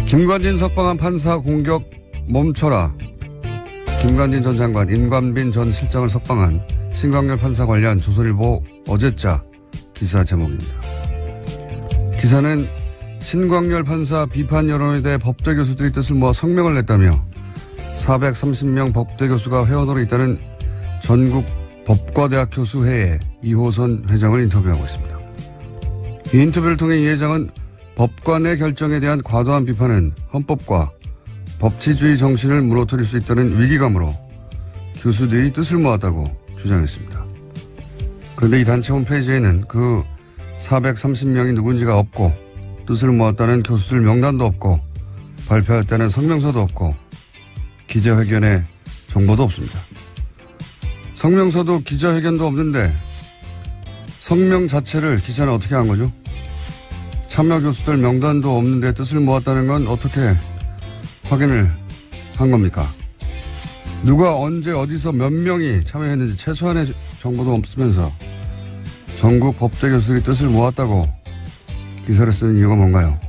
김관진 석방한 판사 공격 멈춰라. 김관진 전 장관, 임관빈 전 실장을 석방한 신광열 판사 관련 조선일보 어제자 기사 제목입니다. 기사는 신광열 판사 비판 여론에 대해 법대 교수들이 뜻을 모아 성명을 냈다며 430명 법대 교수가 회원으로 있다는 전국 법과대학 교수회의 이호선 회장을 인터뷰하고 있습니다. 이 인터뷰를 통해 이 회장은 법관의 결정에 대한 과도한 비판은 헌법과 법치주의 정신을 무너뜨릴 수 있다는 위기감으로 교수들이 뜻을 모았다고 주장했습니다. 그런데 이 단체 홈페이지에는 그 430명이 누군지가 없고 뜻을 모았다는 교수들 명단도 없고 발표했다는 성명서도 없고 기자회견의 정보도 없습니다. 성명서도 기자회견도 없는데 성명 자체를 기자는 어떻게 한 거죠? 참여 교수들 명단도 없는데 뜻을 모았다는 건 어떻게 확인을 한 겁니까? 누가 언제 어디서 몇 명이 참여했는지 최소한의 정보도 없으면서 전국 법대 교수들이 뜻을 모았다고 기사를 쓰는 이유가 뭔가요?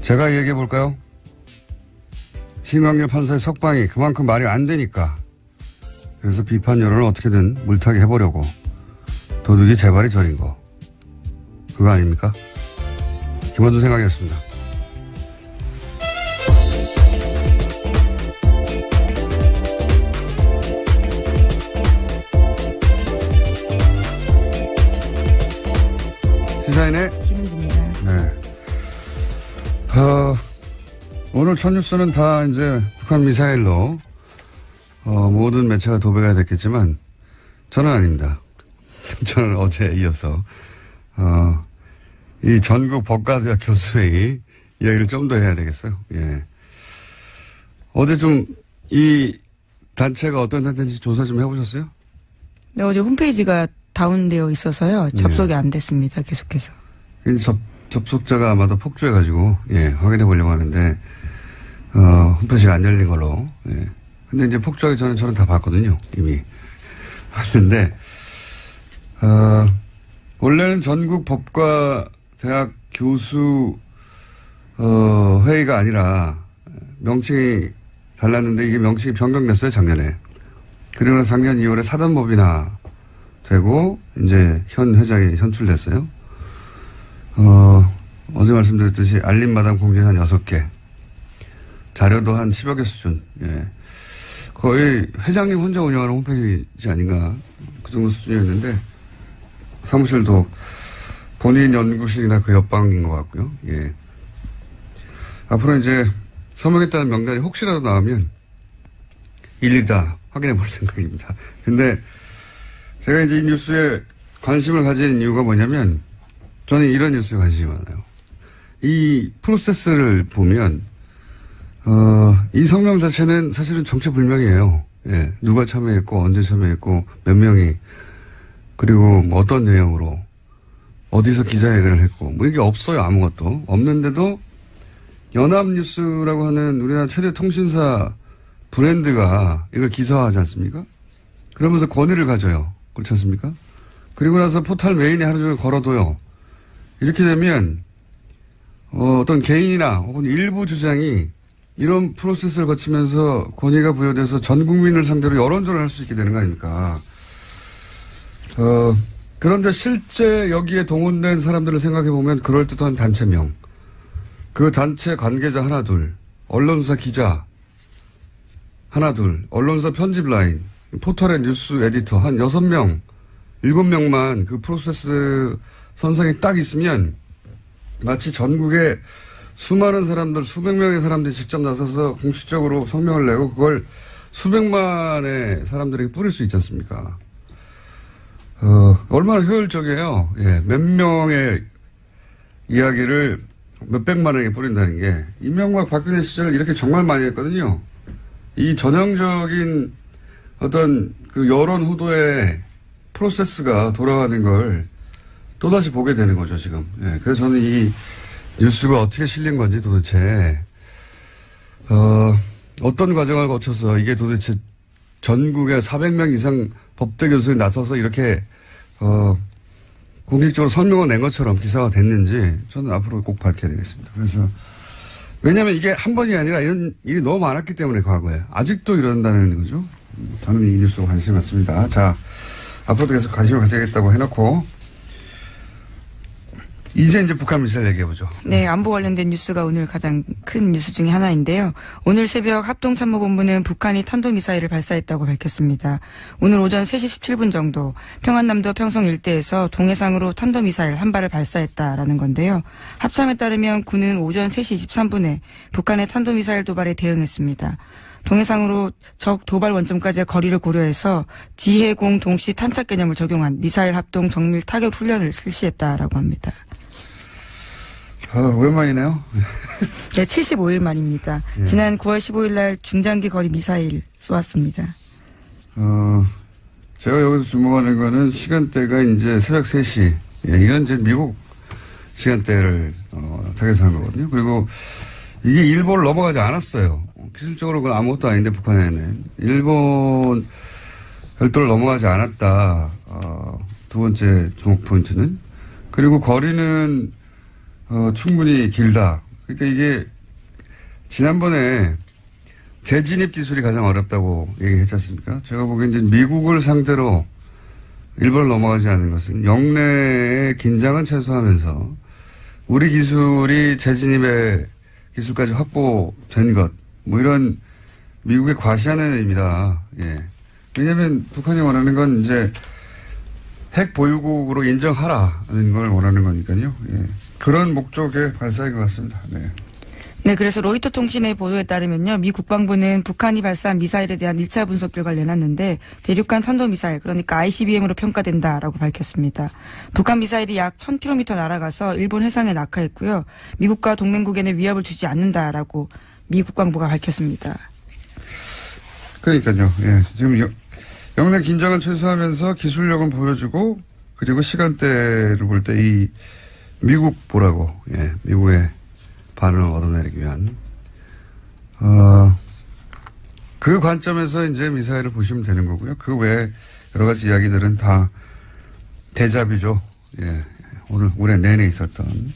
제가 얘기해 볼까요? 신광열 판사의 석방이 그만큼 말이 안 되니까 그래서 비판 여론을 어떻게든 물타기 해보려고 도둑이 재발이 저린 거 그거 아닙니까? 김원준 생각이었습니다. 시사인의 김은주입니다. 네. 오늘 첫 뉴스는 다 이제 북한 미사일로 모든 매체가 도배가 됐겠지만 저는 아닙니다. 저는 어제 이어서 이 전국 법과대학 교수회의 이야기를 좀 더 해야 되겠어요. 예. 어제 좀 이 단체가 어떤 단체인지 조사 좀 해보셨어요? 네, 어제 홈페이지가 다운되어 있어서요. 접속이 안 됐습니다. 계속해서. 접속자가 아마도 폭주해가지고, 예, 확인해 보려고 하는데, 홈페이지가 안 열린 걸로, 예. 근데 이제 폭주하기 전에 저는 다 봤거든요. 이미. 봤는데, 원래는 전국 법과 대학 교수, 회의가 아니라 명칭이 달랐는데 이게 명칭이 변경됐어요, 작년에. 그리고 작년 2월에 사단법인화 되고, 이제 현 회장이 선출됐어요. 어제 말씀드렸듯이 알림마당 공지는 한 6개. 자료도 한 10여 개 수준. 예. 거의 회장님 혼자 운영하는 홈페이지 아닌가. 그 정도 수준이었는데, 사무실도 본인 연구실이나 그 옆방인 것 같고요. 예. 앞으로 이제 서명했다는 명단이 혹시라도 나오면 일일이 다 확인해 볼 생각입니다. 근데 제가 이제 이 뉴스에 관심을 가진 이유가 뭐냐면 저는 이런 뉴스에 관심이 많아요. 이 프로세스를 보면, 이 성명 자체는 사실은 정체불명이에요. 예. 누가 참여했고, 언제 참여했고, 몇 명이, 그리고 뭐 어떤 내용으로, 어디서 기자회견을 했고, 뭐 이게 없어요. 아무것도. 없는데도 연합뉴스라고 하는 우리나라 최대 통신사 브랜드가 이걸 기사화하지 않습니까? 그러면서 권위를 가져요. 그렇지 않습니까? 그리고 나서 포털 메인에 하루 종일 걸어둬요. 이렇게 되면 어떤 개인이나 혹은 일부 주장이 이런 프로세스를 거치면서 권위가 부여돼서 전 국민을 상대로 여론전을 할 수 있게 되는 거 아닙니까? 그런데 실제 여기에 동원된 사람들을 생각해보면 그럴듯한 단체명, 그 단체 관계자 하나 둘, 언론사 기자 하나 둘, 언론사 편집 라인, 포털의 뉴스 에디터 한 6명, 7명만 그 프로세스 선상에 딱 있으면 마치 전국에 수많은 사람들, 수백 명의 사람들이 직접 나서서 공식적으로 성명을 내고 그걸 수백만의 사람들에게 뿌릴 수 있지 않습니까? 얼마나 효율적이에요. 예, 몇 명의 이야기를 몇백만에게 뿌린다는 게. 이명박 박근혜 시절 이렇게 정말 많이 했거든요. 이 전형적인 어떤 그 여론 후도의 프로세스가 돌아가는 걸 또다시 보게 되는 거죠, 지금. 예, 그래서 저는 이 뉴스가 어떻게 실린 건지 도대체, 어떤 과정을 거쳐서 이게 도대체 전국에 400명 이상 법대 교수에 나서서 이렇게, 공식적으로 설명을 낸 것처럼 기사가 됐는지 저는 앞으로 꼭 밝혀야 되겠습니다. 그래서 왜냐하면 이게 한 번이 아니라 이런 일이 너무 많았기 때문에 과거에. 아직도 이런다는 거죠. 저는 이 뉴스에 관심이 많습니다. 자, 앞으로도 계속 관심을 가져야겠다고 해놓고 이제 북한 미사일 얘기해보죠. 네, 안보 관련된 뉴스가 오늘 가장 큰 뉴스 중에 하나인데요. 오늘 새벽 합동참모본부는 북한이 탄도미사일을 발사했다고 밝혔습니다. 오늘 오전 3시 17분 정도 평안남도 평성 일대에서 동해상으로 탄도미사일 한 발을 발사했다라는 건데요. 합참에 따르면 군은 오전 3시 23분에 북한의 탄도미사일 도발에 대응했습니다. 동해상으로 적 도발 원점까지의 거리를 고려해서 지해공 동시 탄착 개념을 적용한 미사일 합동 정밀 타격 훈련을 실시했다라고 합니다. 오랜만이네요. 네, 75일 만입니다. 예. 지난 9월 15일 날 중장기 거리 미사일 쏘았습니다. 제가 여기서 주목하는 거는 시간대가 이제 새벽 3시. 예, 이건 이제 미국 시간대를 타겟하는 거거든요. 그리고 이게 일본을 넘어가지 않았어요. 기술적으로 그건 아무것도 아닌데 북한에는. 일본 별도를 넘어가지 않았다. 두 번째 주목 포인트는. 그리고 거리는 충분히 길다. 그러니까 이게 지난번에 재진입 기술이 가장 어렵다고 얘기했지 않습니까? 제가 보기엔 이제 미국을 상대로 일본을 넘어가지 않는 것은 영내의 긴장은 최소화하면서 우리 기술이 재진입의 기술까지 확보된 것, 뭐 이런 미국의 과시하는 의미다. 예. 왜냐하면 북한이 원하는 건 이제 핵 보유국으로 인정하라는 걸 원하는 거니까요. 예. 그런 목적의 발사인 것 같습니다. 네. 네, 그래서 로이터 통신의 보도에 따르면요. 미 국방부는 북한이 발사한 미사일에 대한 1차 분석 결과를 내놨는데 대륙간 탄도미사일, 그러니까 ICBM으로 평가된다라고 밝혔습니다. 북한 미사일이 약 1000km 날아가서 일본 해상에 낙하했고요. 미국과 동맹국에는 위협을 주지 않는다라고 미 국방부가 밝혔습니다. 그러니까요. 예. 지금 영내 긴장을 최소화하면서 기술력은 보여주고 그리고 시간대를 볼 때 이 미국 보라고, 예, 미국의 반응을 얻어내기 위한, 그 관점에서 이제 미사일을 보시면 되는 거고요. 그 외에 여러 가지 이야기들은 다 대잡이죠. 예, 올해 내내 있었던.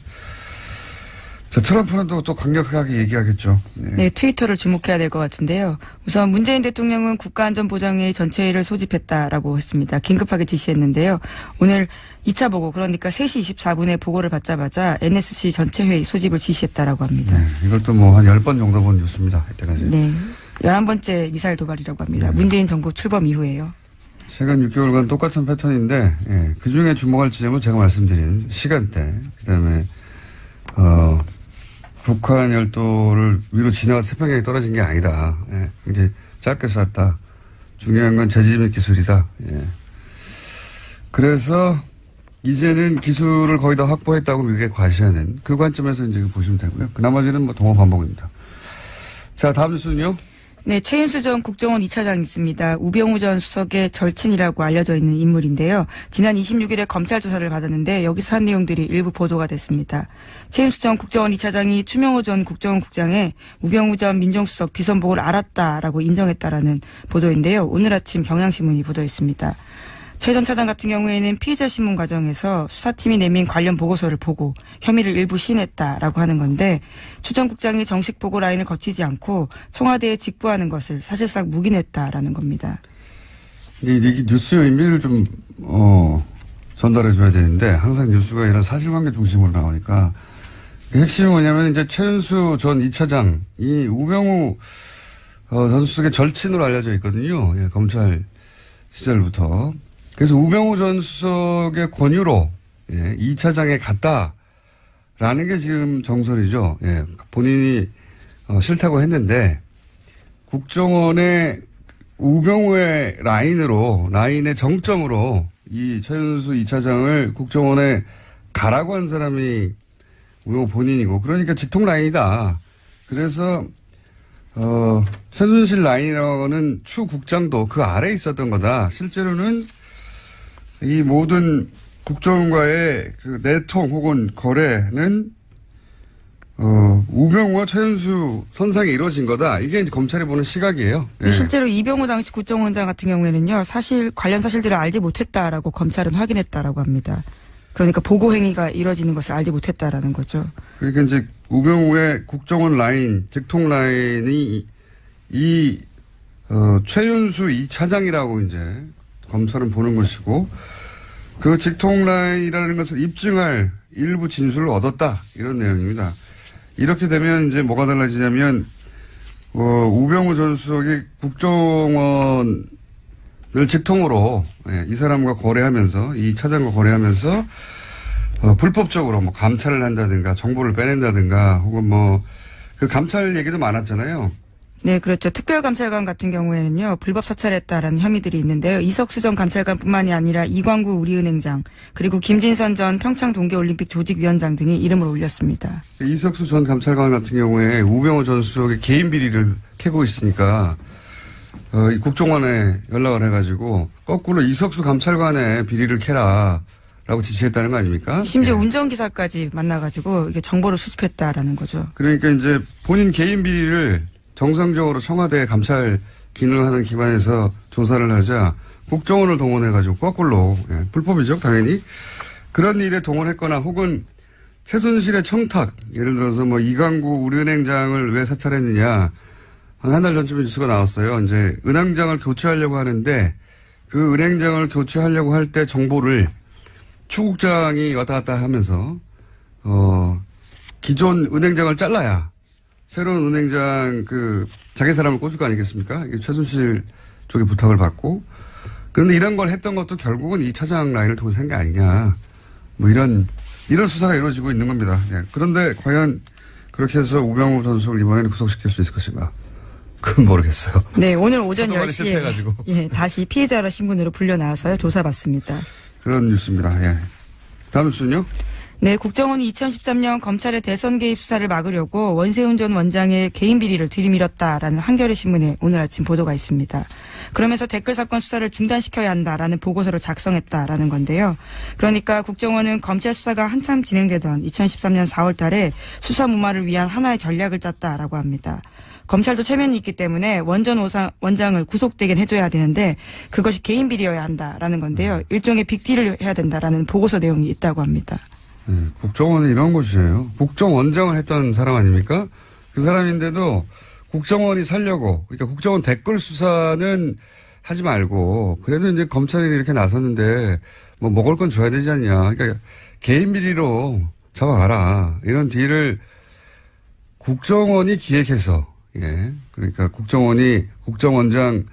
자, 트럼프는 또 강력하게 얘기하겠죠. 네. 네, 트위터를 주목해야 될 것 같은데요. 우선 문재인 대통령은 국가안전보장회의 전체회의를 소집했다라고 했습니다. 긴급하게 지시했는데요. 오늘 2차 보고, 그러니까 3시 24분에 보고를 받자마자 NSC 전체회의 소집을 지시했다라고 합니다. 네, 이것도 뭐 한 10번 정도 본 뉴스입니다. 이때까지. 네, 11번째 미사일 도발이라고 합니다. 네. 문재인 정부 출범 이후에요. 최근 6개월간 똑같은 패턴인데, 예, 그중에 주목할 지점은 제가 말씀드린 시간대, 그다음에 북한 열도를 위로 지나가서 태평양에 떨어진 게 아니다. 예, 이제 짧게 쐈다. 중요한 건 재진입 기술이다. 예. 그래서 이제는 기술을 거의 다 확보했다고 미국에 과시하는 그 관점에서 이제 보시면 되고요. 그 나머지는 뭐 동호 반복입니다. 자, 다음 뉴스는요. 네, 최윤수 전 국정원 2차장이 있습니다. 우병우 전 수석의 절친이라고 알려져 있는 인물인데요. 지난 26일에 검찰 조사를 받았는데 여기서 한 내용들이 일부 보도가 됐습니다. 최윤수 전 국정원 2차장이 추명호 전 국정원 국장의 우병우 전 민정수석 비선복을 알았다라고 인정했다라는 보도인데요. 오늘 아침 경향신문이 보도했습니다. 최 전 차장 같은 경우에는 피의자 신문 과정에서 수사팀이 내민 관련 보고서를 보고 혐의를 일부 시인했다라고 하는 건데 추 전 국장이 정식 보고 라인을 거치지 않고 청와대에 직보하는 것을 사실상 묵인했다라는 겁니다. 이게 뉴스의 의미를 좀 전달해 줘야 되는데 항상 뉴스가 이런 사실관계 중심으로 나오니까 핵심이 뭐냐면 이제 최윤수 전 2차장 이 우병우 전 수석의 절친으로 알려져 있거든요. 예, 검찰 시절부터. 그래서 우병우 전 수석의 권유로, 예, 2차장에 갔다라는 게 지금 정설이죠. 예, 본인이 싫다고 했는데 국정원의 우병우의 라인의 정점으로 이 최윤수 2차장을 국정원에 가라고 한 사람이 우병우 본인이고 그러니까 직통 라인이다. 그래서 최순실 라인이라고는 추 국장도 그 아래에 있었던 거다. 실제로는 이 모든 국정원과의 그 내통 혹은 거래는 우병우와 최윤수 선상에 이루어진 거다. 이게 이제 검찰이 보는 시각이에요. 네. 실제로 이병우 당시 국정원장 같은 경우에는요, 관련 사실들을 알지 못했다라고 검찰은 확인했다라고 합니다. 그러니까 보고 행위가 이루어지는 것을 알지 못했다라는 거죠. 그러니까 이제 우병우의 국정원 라인, 직통 라인이 최윤수 2차장이라고 이제 검찰은 보는 것이고, 그 직통 라인이라는 것을 입증할 일부 진술을 얻었다. 이런 내용입니다. 이렇게 되면 이제 뭐가 달라지냐면, 우병우 전 수석이 국정원을 직통으로, 이 사람과 거래하면서, 이 차장과 거래하면서, 불법적으로 뭐 감찰을 한다든가, 정보를 빼낸다든가, 혹은 그 감찰 얘기도 많았잖아요. 네, 그렇죠. 특별감찰관 같은 경우에는요, 불법 사찰했다라는 혐의들이 있는데요. 이석수 전 감찰관뿐만이 아니라 이광구 우리은행장, 그리고 김진선 전 평창 동계올림픽 조직위원장 등이 이름을 올렸습니다. 이석수 전 감찰관 같은 경우에 우병우 전 수석의 개인 비리를 캐고 있으니까, 국정원에 연락을 해가지고, 거꾸로 이석수 감찰관의 비리를 캐라. 라고 지시했다는 거 아닙니까? 심지어 운전기사까지 만나가지고, 이게 정보를 수집했다라는 거죠. 그러니까 이제 본인 개인 비리를 정상적으로 청와대 감찰 기능을 하는 기관에서 조사를 하자 국정원을 동원해가지고 거꾸로, 불법이죠, 당연히. 그런 일에 동원했거나 혹은 최순실의 청탁, 예를 들어서 이광구 우리은행장을 왜 사찰했느냐. 한 달 전쯤에 뉴스가 나왔어요. 이제 은행장을 교체하려고 하는데 그 은행장을 교체하려고 할 때 정보를 추국장이 왔다 갔다 하면서, 기존 은행장을 잘라야 새로운 은행장 자기 사람을 꽂을 거 아니겠습니까? 이게 최순실 쪽에 부탁을 받고. 그런데 이런 걸 했던 것도 결국은 이 차장 라인을 통해서 한 게 아니냐. 이런 수사가 이루어지고 있는 겁니다. 예. 그런데 과연 그렇게 해서 우병우 전 수석을 이번에는 구속시킬 수 있을 것인가? 그건 모르겠어요. 네, 오늘 오전 10시에 실패해가지고. 다시 피해자라 신분으로 불려나와서요, 조사받습니다. 그런 뉴스입니다. 예. 다음 뉴스는요? 네, 국정원이 2013년 검찰의 대선 개입 수사를 막으려고 원세훈 전 원장의 개인 비리를 들이밀었다라는 한겨레 신문에 오늘 아침 보도가 있습니다. 그러면서 댓글 사건 수사를 중단시켜야 한다라는 보고서를 작성했다라는 건데요. 그러니까 국정원은 검찰 수사가 한참 진행되던 2013년 4월 달에 수사 무마를 위한 하나의 전략을 짰다라고 합니다. 검찰도 체면이 있기 때문에 원전 원장을 구속되긴 해줘야 되는데 그것이 개인 비리여야 한다라는 건데요. 일종의 빅딜을 해야 된다라는 보고서 내용이 있다고 합니다. 국정원은 이런 곳이에요. 국정원장을 했던 사람 아닙니까? 그 사람인데도 국정원이 살려고, 그러니까 국정원 댓글 수사는 하지 말고, 그래도 이제 검찰이 이렇게 나섰는데, 먹을 건 줘야 되지 않냐. 그러니까 개인 비리로 잡아가라. 이런 딜을 국정원이 기획해서, 그러니까 국정원장,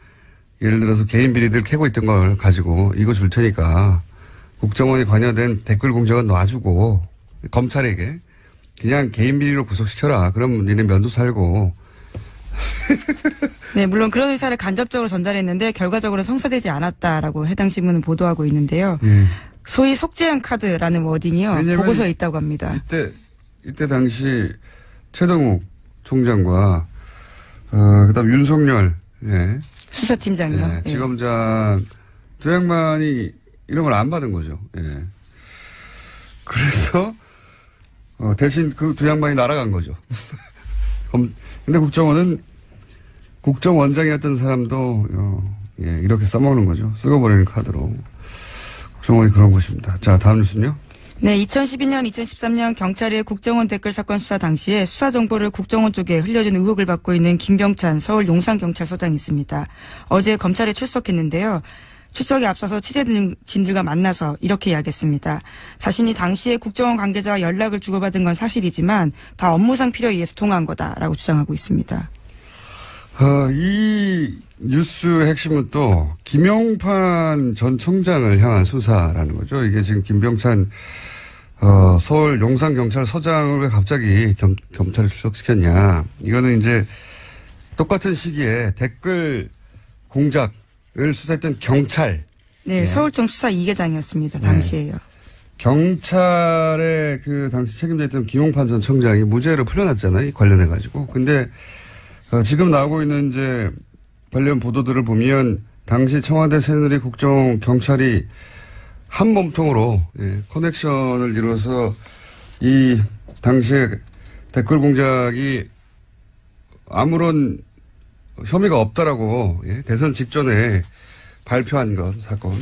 예를 들어서 개인 비리들 캐고 있던 걸 가지고 이거 줄 테니까, 국정원이 관여된 댓글 공작은 놔주고 검찰에게 그냥 개인 비리로 구속시켜라. 그러면 니네 면도 살고. 네, 물론 그런 의사를 간접적으로 전달했는데 결과적으로는 성사되지 않았다라고 해당 신문은 보도하고 있는데요. 소위 속죄한 카드라는 워딩이요. 보고서에 있다고 합니다. 이때 당시 최동욱 총장과 그다음 윤석열 수사팀장이요. 지검장 두 양반이 이런 걸 안 받은 거죠. 그래서, 대신 그 두 양반이 날아간 거죠. 근데 국정원은 국정원장이었던 사람도, 이렇게 써먹는 거죠. 쓰고 버리는 카드로. 국정원이 그런 곳입니다. 자, 다음 뉴스는요? 네, 2012년, 2013년 경찰의 국정원 댓글 사건 수사 당시에 수사 정보를 국정원 쪽에 흘려준 의혹을 받고 있는 김병찬 서울 용산경찰서장이 있습니다. 어제 검찰에 출석했는데요. 출석에 앞서서 취재진들과 만나서 이렇게 이야기했습니다. 자신이 당시에 국정원 관계자와 연락을 주고받은 건 사실이지만 다 업무상 필요에 의해서 통화한 거다라고 주장하고 있습니다. 이 뉴스의 핵심은 또 김용판 전 청장을 향한 수사라는 거죠. 이게 지금 김병찬 서울 용산경찰서장을 왜 갑자기 검찰에 출석시켰냐. 이거는 이제 똑같은 시기에 댓글 공작을 수사했던 경찰. 네, 서울청 수사 2계장이었습니다. 당시에요. 경찰의 당시 책임져 있던 김용판 전 청장이 무죄로 풀려났잖아요. 관련해가지고. 근데 지금 나오고 있는 이제 관련 보도들을 보면 당시 청와대 새누리 국정 경찰이 한 몸통으로 커넥션을 이루어서 이 당시에 댓글 공작이 아무런 혐의가 없다라고 대선 직전에 발표한 것 사건.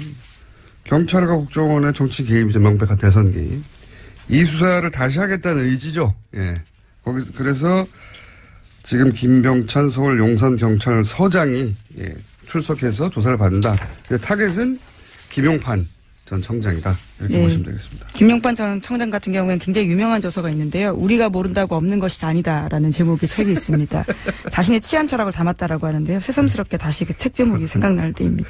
경찰과 국정원의 정치 개입이죠. 명백한 대선 개입. 이 수사를 다시 하겠다는 의지죠. 그래서 지금 김병찬 서울 용산경찰서장이 출석해서 조사를 받는다. 타겟은 김용판 전 청장이다. 이렇게 보시면 되겠습니다. 김용판 전 청장 같은 경우에는 굉장히 유명한 저서가 있는데요. 우리가 모른다고 없는 것이 아니다라는 제목의 책이 있습니다. 자신의 치안 철학을 담았다라고 하는데요. 새삼스럽게 다시 그 책 제목이 생각날 때입니다.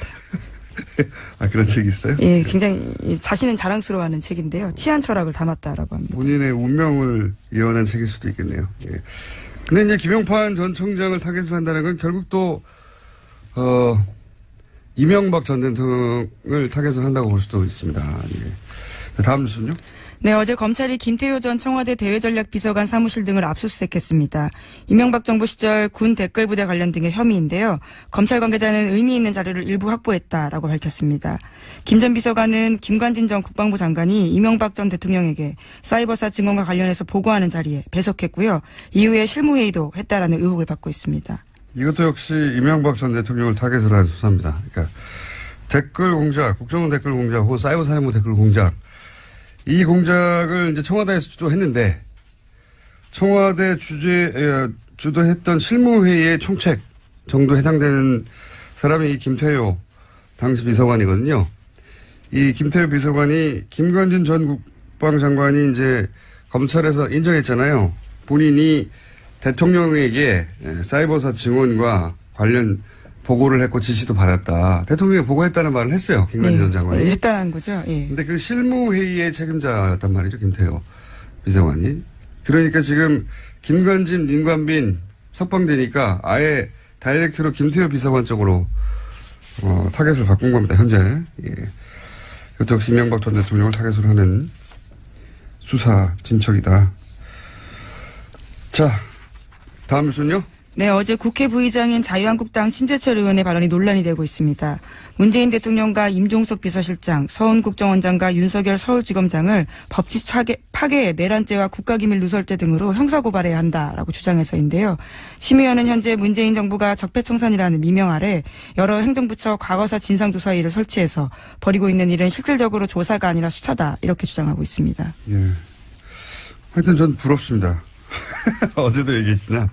아, 그런 책이 있어요? 예, 굉장히 자신은 자랑스러워하는 책인데요. 치안 철학을 담았다라고 합니다. 본인의 운명을 예언한 책일 수도 있겠네요. 예. 근데 이제 김용판 전 청장을 타겟으로 한다는 건 결국 또 이명박 전 대통령을 타겟으로 한다고 볼 수도 있습니다. 예. 다음 뉴스는요? 네, 어제 검찰이 김태효 전 청와대 대외전략비서관 사무실 등을 압수수색했습니다. 이명박 정부 시절 군 댓글부대 관련 등의 혐의인데요. 검찰 관계자는 의미 있는 자료를 일부 확보했다라고 밝혔습니다. 김 전 비서관은 김관진 전 국방부 장관이 이명박 전 대통령에게 사이버사 증언과 관련해서 보고하는 자리에 배석했고요. 이후에 실무회의도 했다라는 의혹을 받고 있습니다. 이것도 역시 이명박 전 대통령을 타겟으로 한 수사입니다. 그러니까 댓글 공작, 국정원 댓글 공작 혹은 사이버 사령부 댓글 공작. 이 공작을 이제 청와대에서 주도했는데 청와대 주도했던 실무회의의 총책 정도 해당되는 사람이 이 김태효 당시 비서관이거든요. 이 김태효 비서관이 김관진 전 국방장관이 이제 검찰에서 인정했잖아요. 본인이 대통령에게 사이버사 증언과 관련 보고를 했고 지시도 받았다. 대통령이 보고했다는 말을 했어요. 김관진 전 장관이. 했다는 거죠. 예. 근데 그 실무회의의 책임자였단 말이죠. 김태효 비서관이. 그러니까 지금 김관진, 임관빈 석방되니까 아예 다이렉트로 김태효 비서관 쪽으로 타겟을 바꾼 겁니다. 현재. 예. 이것도 역시 이명박 전 대통령을 타겟으로 하는 수사 진척이다. 자, 다음 뉴스는요? 네, 어제 국회 부의장인 자유한국당 심재철 의원의 발언이 논란이 되고 있습니다. 문재인 대통령과 임종석 비서실장, 서훈 국정원장과 윤석열 서울지검장을 법치 파괴, 내란죄와 국가기밀 누설죄 등으로 형사고발해야 한다라고 주장해서인데요. 심 의원은 현재 문재인 정부가 적폐청산이라는 미명 아래 여러 행정부처 과거사 진상조사위를 설치해서 벌이고 있는 일은 실질적으로 조사가 아니라 수사다 이렇게 주장하고 있습니다. 예. 하여튼 전 부럽습니다. 어제도 얘기했지만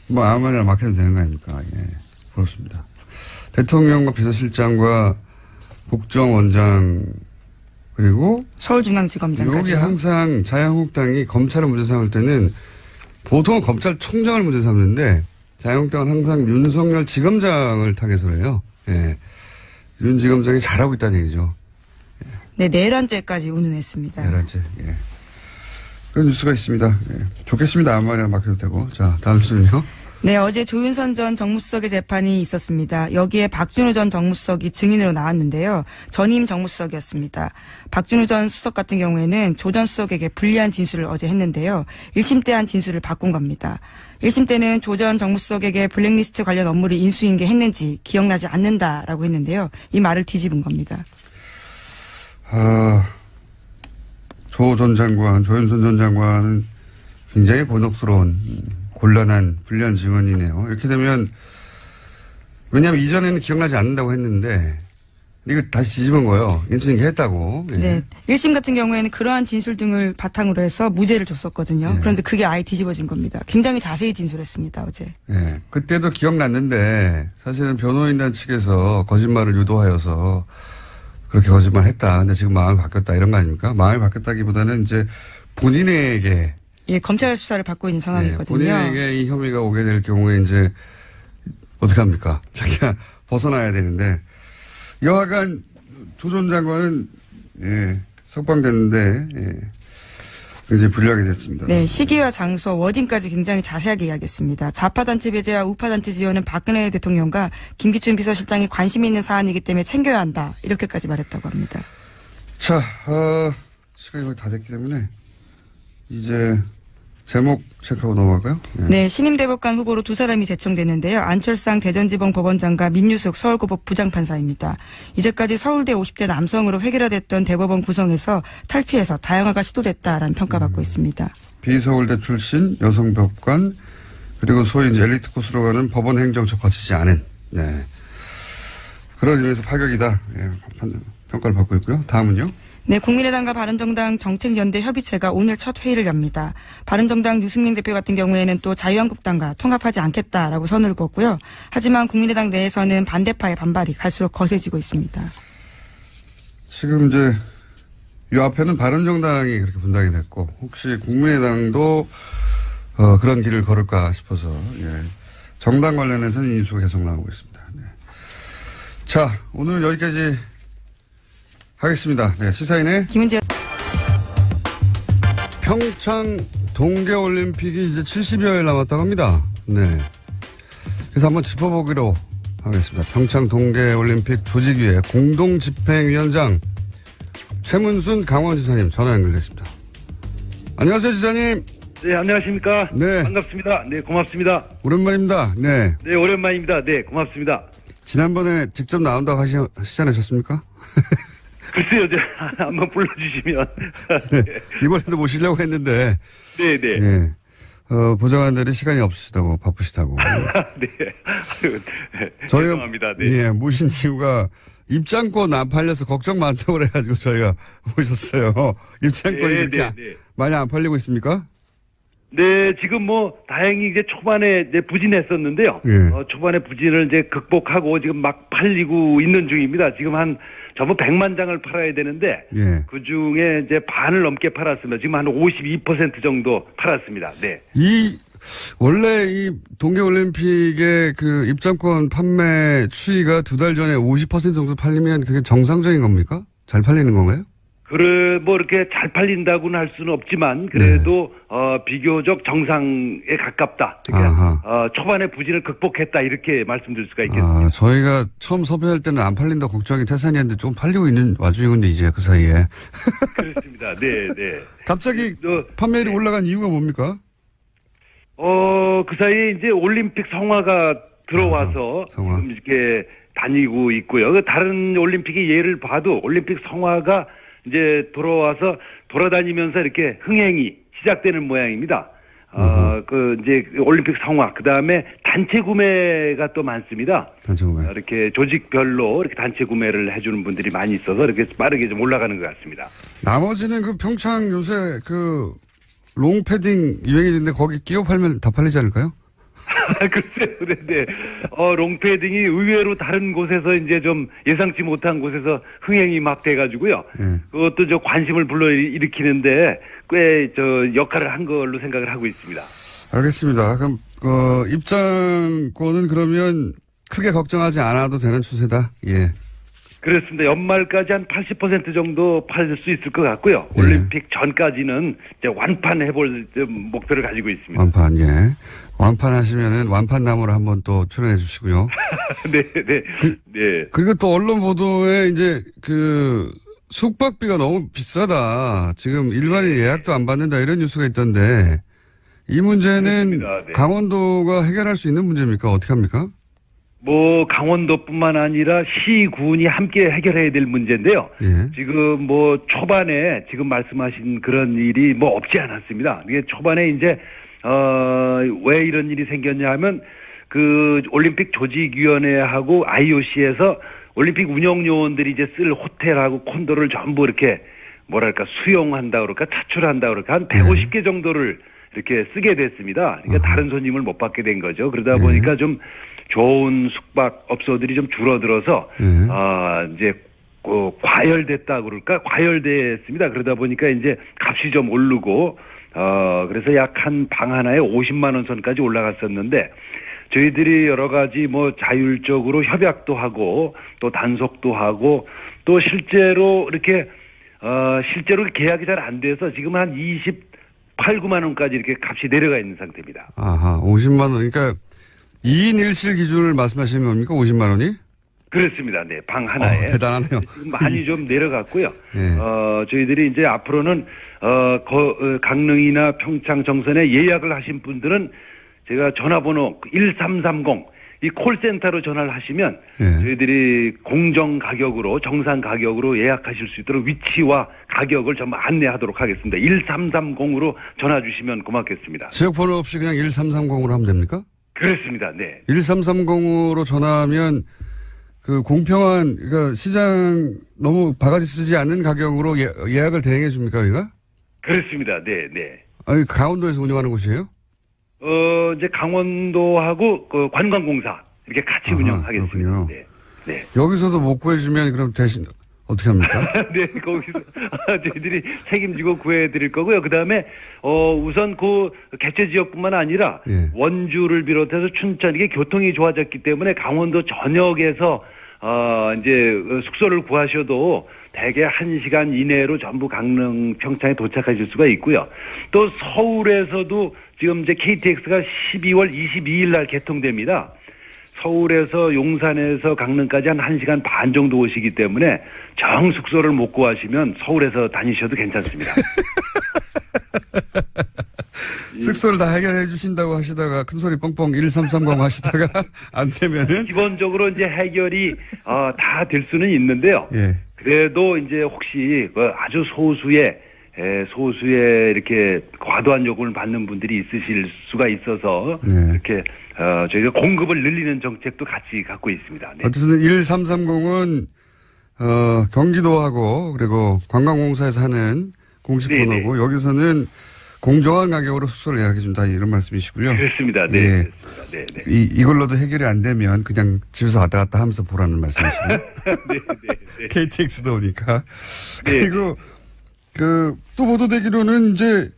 뭐 아무 말이나 막 해도 되는 거 아닙니까? 예, 그렇습니다. 대통령과 비서실장과 국정원장 그리고 서울중앙지검장까지. 여기 항상 자유한국당이 검찰을 문제 삼을 때는 보통은 검찰총장을 문제 삼는데 자유한국당은 항상 윤석열 지검장을 타겟으로 해요. 예, 윤 지검장이 잘하고 있다는 얘기죠. 네, 내란죄까지 운운했습니다. 내란죄. 예. 그런 뉴스가 있습니다. 예. 좋겠습니다. 아무 말이나 맡겨도 되고. 자, 다음 뉴스는요. 네, 어제 조윤선 전 정무수석의 재판이 있었습니다. 여기에 박준우 전 정무수석이 증인으로 나왔는데요. 전임 정무수석이었습니다. 박준우 전 수석 같은 경우에는 조 전 수석에게 불리한 진술을 어제 했는데요. 1심 때 한 진술을 바꾼 겁니다. 1심 때는 조 전 정무수석에게 블랙리스트 관련 업무를 인수인계했는지 기억나지 않는다라고 했는데요. 이 말을 뒤집은 겁니다. 조 전 장관, 조윤선 전 장관은 굉장히 곤혹스러운, 곤란한, 불리한 증언이네요. 이렇게 되면, 왜냐하면 이전에는 기억나지 않는다고 했는데, 이거 다시 뒤집은 거예요. 인수인계 했다고. 예. 네. 1심 같은 경우에는 그러한 진술 등을 바탕으로 해서 무죄를 줬었거든요. 예. 그런데 그게 아예 뒤집어진 겁니다. 굉장히 자세히 진술했습니다, 어제. 예. 그때도 기억났는데, 사실은 변호인단 측에서 거짓말을 유도하여서, 그렇게 거짓말 했다. 근데 지금 마음이 바뀌었다. 이런 거 아닙니까? 마음이 바뀌었다기보다는 이제 본인에게. 예, 검찰 수사를 받고 있는 상황이거든요. 네, 본인에게 이 혐의가 오게 될 경우에 이제 어떻게 합니까? 자기가 벗어나야 되는데. 여하간 조 전 장관은, 예, 석방됐는데, 예, 굉장히 불리하게 됐습니다. 네, 시기와 장소, 워딩까지 굉장히 자세하게 이야기했습니다. 좌파단체 배제와 우파단체 지원은 박근혜 대통령과 김기춘 비서실장이 관심이 있는 사안이기 때문에 챙겨야 한다. 이렇게까지 말했다고 합니다. 자, 시간이 거의 다 됐기 때문에 이제 제목 체크하고 넘어갈까요? 네, 신임대법관 후보로 두 사람이 제청됐는데요. 안철상 대전지방 법원장과 민유숙 서울고법 부장판사입니다. 이제까지 서울대 50대 남성으로 획일화됐던 대법원 구성에서 탈피해서 다양화가 시도됐다라는 평가받고 있습니다. 비서울대 출신 여성법관 그리고 소위 이제 엘리트 코스로 가는 법원 행정처 거치지 않은 그런 의미에서 파격이다. 예, 평가를 받고 있고요. 다음은요. 네, 국민의당과 바른정당 정책연대 협의체가 오늘 첫 회의를 엽니다. 바른정당 유승민 대표 같은 경우에는 또 자유한국당과 통합하지 않겠다라고 선을 그었고요. 하지만 국민의당 내에서는 반대파의 반발이 갈수록 거세지고 있습니다. 지금 이제 이 앞에는 바른정당이 그렇게 분당이 됐고 혹시 국민의당도 그런 길을 걸을까 싶어서 정당 관련해서는 인수가 계속 나오고 있습니다. 네. 자, 오늘 여기까지 하겠습니다. 네, 시사인의 김은재. 평창 동계올림픽이 이제 70여일 남았다고 합니다. 네. 그래서 한번 짚어보기로 하겠습니다. 평창 동계올림픽 조직위의 공동집행위원장 최문순 강원지사님 전화 연결됐습니다. 안녕하세요, 지사님. 네, 안녕하십니까. 네. 반갑습니다. 네, 고맙습니다. 오랜만입니다. 네. 네, 오랜만입니다. 네, 고맙습니다. 지난번에 직접 나온다고 하시지 않으셨습니까? 글쎄요, 한번 불러주시면. 네. 이번에도 모시려고 했는데. 네네. 네. 보좌관들이 시간이 없으시다고, 바쁘시다고. 네. 저희가. 죄송합니다. 네. 예, 모신 이유가 입장권 안 팔려서 걱정 많다고 그래가지고 저희가 모셨어요. 입장권이 그렇게 많이 안 팔리고 있습니까? 네, 지금 다행히 이제 초반에 이제 부진했었는데요. 예. 초반에 부진을 이제 극복하고 지금 막 팔리고 있는 중입니다. 지금 전부 100만 장을 팔아야 되는데. 예. 그 중에 이제 반을 넘게 팔았습니다. 지금 한 52% 정도 팔았습니다. 네. 원래 이 동계올림픽의 그 입장권 판매 추이가 2달 전에 50% 정도 팔리면 그게 정상적인 겁니까? 잘 팔리는 건가요? 이렇게 잘 팔린다고는 할 수는 없지만, 그래도, 비교적 정상에 가깝다. 그러니까, 초반에 부진을 극복했다. 이렇게 말씀드릴 수가 있겠습니다. 저희가 처음 섭외할 때는 안 팔린다 걱정이 태산이었는데 좀 팔리고 있는 와중이군요, 이제 그 사이에. 그렇습니다. 네, 네. 갑자기 판매율이 올라간 이유가 뭡니까? 그 사이에 이제 올림픽 성화가 들어와서 성화. 지금 이렇게 다니고 있고요. 다른 올림픽의 예를 봐도 올림픽 성화가 이제 돌아와서 돌아다니면서 이렇게 흥행이 시작되는 모양입니다. 이제 올림픽 성화, 그 다음에 단체 구매가 또 많습니다. 단체 구매. 이렇게 조직별로 이렇게 단체 구매를 해주는 분들이 많이 있어서 이렇게 빠르게 좀 올라가는 것 같습니다. 나머지는 그 평창 요새 롱패딩 유행이 있는데 거기 끼워 팔면 다 팔리지 않을까요? 글쎄요, 그런데, 롱패딩이 의외로 다른 곳에서 이제 좀 예상치 못한 곳에서 흥행이 막 돼가지고요. 그것도 관심을 불러일으키는데 꽤 역할을 한 걸로 생각을 하고 있습니다. 알겠습니다. 그럼, 입장권은 그러면 크게 걱정하지 않아도 되는 추세다? 예. 그렇습니다. 연말까지 한 80% 정도 팔 수 있을 것 같고요. 올림픽 전까지는 이제 완판해볼 목표를 가지고 있습니다. 완판, 예. 완판하시면은 완판나무를 한번 또 출연해 주시고요. 네, 네. 네. 그리고 또 언론 보도에 이제 숙박비가 너무 비싸다. 지금 일반인 예약도 안 받는다 이런 뉴스가 있던데 이 문제는 네. 강원도가 해결할 수 있는 문제입니까? 어떻게 합니까? 강원도뿐만 아니라 시, 군이 함께 해결해야 될 문제인데요. 예. 지금 초반에 지금 말씀하신 그런 일이 없지 않았습니다. 이게 초반에 이제, 왜 이런 일이 생겼냐 하면 올림픽 조직위원회하고 IOC에서 올림픽 운영요원들이 이제 쓸 호텔하고 콘도를 전부 이렇게 수용한다 그럴까 차출한다 그럴까 한 150개 정도를 이렇게 쓰게 됐습니다. 그러니까 다른 손님을 못 받게 된 거죠. 그러다 보니까 좀 좋은 숙박업소들이 좀 줄어들어서, 이제, 과열됐다 그럴까? 과열됐습니다. 그러다 보니까 이제 값이 좀 오르고, 그래서 약 한 방 하나에 50만원 선까지 올라갔었는데, 저희들이 여러 가지 자율적으로 협약도 하고, 또 단속도 하고, 또 실제로 이렇게, 실제로 계약이 잘 안 돼서 지금 한 28, 9만원까지 이렇게 값이 내려가 있는 상태입니다. 50만원. 그러니까, 2인 1실 기준을 말씀하시는 겁니까? 50만 원이? 그렇습니다. 네, 방 하나에. 대단하네요. 지금 많이 좀 내려갔고요. 네. 저희들이 이제 앞으로는, 강릉이나 평창 정선에 예약을 하신 분들은 제가 전화번호 1330, 이 콜센터로 전화를 하시면 저희들이 공정 가격으로, 정상 가격으로 예약하실 수 있도록 위치와 가격을 전부 안내하도록 하겠습니다. 1330으로 전화 주시면 고맙겠습니다. 지역번호 없이 그냥 1330으로 하면 됩니까? 그렇습니다. 네. 1330으로 전화하면 그 공평한, 그러니까 시장 너무 바가지 쓰지 않는 가격으로 예약을 대행해 줍니까, 여기가? 그렇습니다. 네, 네. 아니, 강원도에서 운영하는 곳이에요? 이제 강원도하고 그 관광공사 이렇게 같이 운영하겠습니다. 네. 네. 여기서도 못 구해주면 그럼 대신 어떻게 합니까? 네, 거기서 저희들이 책임지고 구해드릴 거고요. 그 다음에 우선 그 개최 지역뿐만 아니라 예. 원주를 비롯해서 춘천 이게 교통이 좋아졌기 때문에 강원도 전역에서 이제 숙소를 구하셔도 대개 1시간 이내로 전부 강릉 평창에 도착하실 수가 있고요. 또 서울에서도 지금 이제 KTX가 12월 22일 날 개통됩니다. 서울에서 용산에서 강릉까지 한 1시간 반 정도 오시기 때문에 정 숙소를 못 구하시면 서울에서 다니셔도 괜찮습니다. 숙소를 다 해결해 주신다고 하시다가 큰소리 뻥뻥 1330 하시다가 안 되면은 기본적으로 이제 해결이 다 될 수는 있는데요. 예. 그래도 이제 혹시 그 아주 소수의 이렇게 과도한 요금을 받는 분들이 있으실 수가 있어서 네. 이렇게 저희가 공급을 늘리는 정책도 같이 갖고 있습니다. 네. 어쨌든 1330은 경기도하고 그리고 관광공사에서 하는 공식 네네. 번호고 여기서는 공정한 가격으로 숙소를 예약해 준다 이런 말씀이시고요. 그렇습니다. 네. 예. 그렇습니다. 네, 네. 이걸로도 해결이 안 되면 그냥 집에서 왔다 갔다 하면서 보라는 말씀이시고. 네, 네. KTX도 오니까. 네. 그리고 또 보도되기로는 이제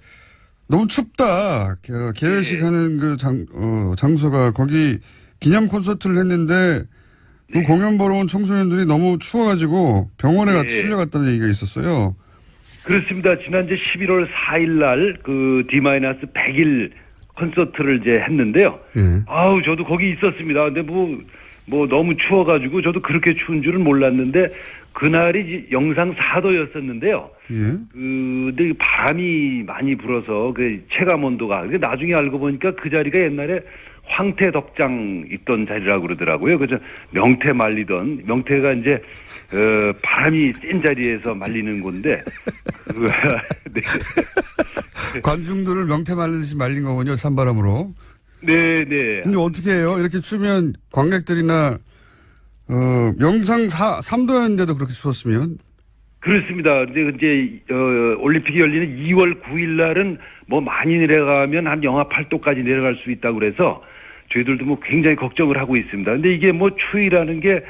너무 춥다. 개회식 네. 하는 그 장소가 거기 기념 콘서트를 했는데 그 네. 공연 보러 온 청소년들이 너무 추워가지고 병원에 네. 실려갔다는 얘기가 있었어요. 그렇습니다. 지난주 11월 4일 날 그 D-100일 콘서트를 이제 했는데요. 예. 아우, 저도 거기 있었습니다. 근데 뭐 너무 추워가지고 저도 그렇게 추운 줄은 몰랐는데 그날이 영상 4도였었는데요. 예. 근데 바람이 많이 불어서 그 체감 온도가 나중에 알고 보니까 그 자리가 옛날에 황태 덕장 있던 자리라고 그러더라고요. 그래서 명태가 이제 바람이 센 자리에서 말리는 건데 네. 관중들을 명태 말리듯이 말린 거군요. 산바람으로. 네. 근데 어떻게 해요? 이렇게 추면 관객들이나 영상 3도였는데도 그렇게 추웠으면? 그렇습니다. 근데 이제 올림픽이 열리는 2월 9일 날은 뭐 많이 내려가면 한 영하 8도까지 내려갈 수 있다고 그래서 저희들도 뭐 굉장히 걱정을 하고 있습니다. 근데 이게 뭐 추위라는 게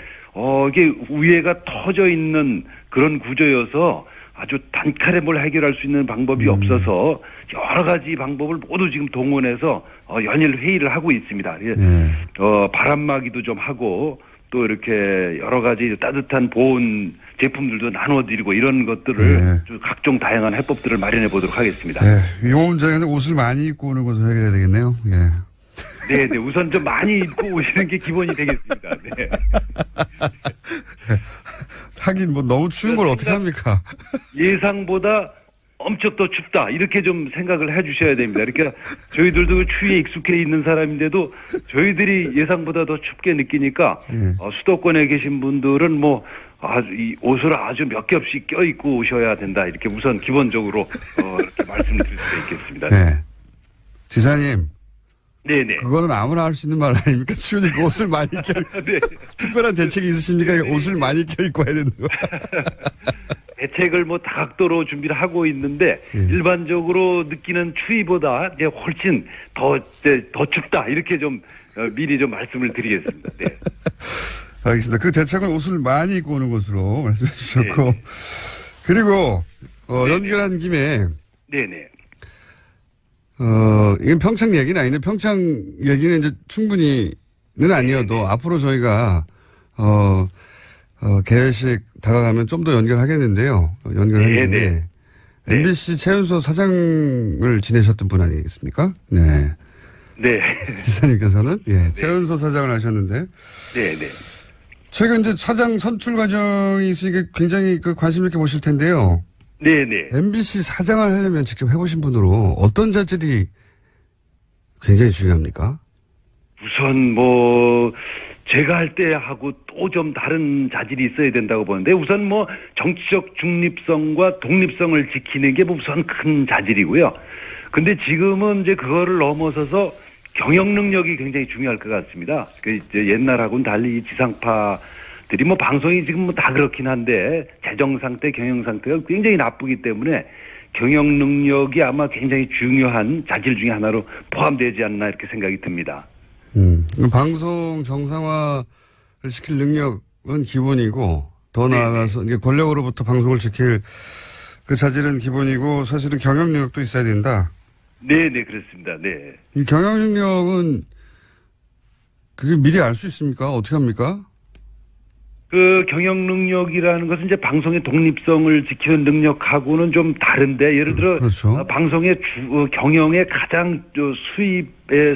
이게 위에가 터져 있는 그런 구조여서 아주 단칼에 뭘 해결할 수 있는 방법이 없어서 여러 가지 방법을 모두 지금 동원해서 연일 회의를 하고 있습니다. 바람막이도 좀 하고 또 이렇게 여러 가지 따뜻한 보온 제품들도 나눠드리고 이런 것들을 각종 다양한 해법들을 마련해 보도록 하겠습니다. 네. 위험장에서 옷을 많이 입고 오는 것을 해결해야 되겠네요. 예. 네, 우선 좀 많이 입고 오시는 게 기본이 되겠습니다. 네. 하긴 뭐 너무 추운 걸 어떻게 합니까? 예상보다 엄청 더 춥다 이렇게 좀 생각을 해주셔야 됩니다. 그러니까 저희들도 그 추위에 익숙해 있는 사람인데도 저희들이 예상보다 더 춥게 느끼니까 수도권에 계신 분들은 뭐 이 옷을 아주 몇 겹씩 껴입고 오셔야 된다 이렇게 우선 기본적으로 이렇게 말씀드릴 수 있겠습니다. 네. 지사님. 네네. 그거는 아무나 할 수 있는 말 아닙니까? 추우니까 옷을 많이 네. 특별한 대책이 있으십니까? 옷을 많이 껴입고 해야 된다고. 대책을 뭐 다각도로 준비를 하고 있는데 일반적으로 느끼는 추위보다 이제 훨씬 더 춥다 이렇게 좀 미리 좀 말씀을 드리겠습니다. 네. 알겠습니다. 그 대책은 옷을 많이 입고 오는 것으로 말씀해 주셨고 그리고 연결한 김에 네네. 이건 평창 얘기는 아닌데 평창 얘기는 이제 충분히는 아니어도 앞으로 저희가 개회식 다가가면 좀 더 연결하겠는데요. 연결했는데 MBC 최연소 사장을 지내셨던 분 아니겠습니까? 네. 네. 지사님께서는 최연소 사장을 하셨는데 네네. 최근 이제 사장 선출 과정이 있으니까 굉장히 관심 있게 보실 텐데요. 네네. MBC 사장을 하려면 직접 해보신 분으로 어떤 자질이 굉장히 중요합니까? 우선 뭐 제가 할 때 하고 또 좀 다른 자질이 있어야 된다고 보는데 우선 뭐 정치적 중립성과 독립성을 지키는 게 우선 큰 자질이고요. 근데 지금은 이제 그거를 넘어서서 경영 능력이 굉장히 중요할 것 같습니다. 그 이제 옛날하고는 달리 지상파 것들이 뭐 방송이 지금 뭐 다 그렇긴 한데 재정 상태, 경영 상태가 굉장히 나쁘기 때문에 경영 능력이 아마 굉장히 중요한 자질 중에 하나로 포함되지 않나 이렇게 생각이 듭니다. 방송 정상화를 시킬 능력은 기본이고 더 나아가서 이제 권력으로부터 방송을 지킬 그 자질은 기본이고 사실은 경영 능력도 있어야 된다. 네, 그렇습니다. 네. 이 경영 능력은 그게 미리 알 수 있습니까? 어떻게 합니까? 그 경영 능력이라는 것은 이제 방송의 독립성을 지키는 능력하고는 좀 다른데 예를 들어 그렇죠. 방송의 경영의 가장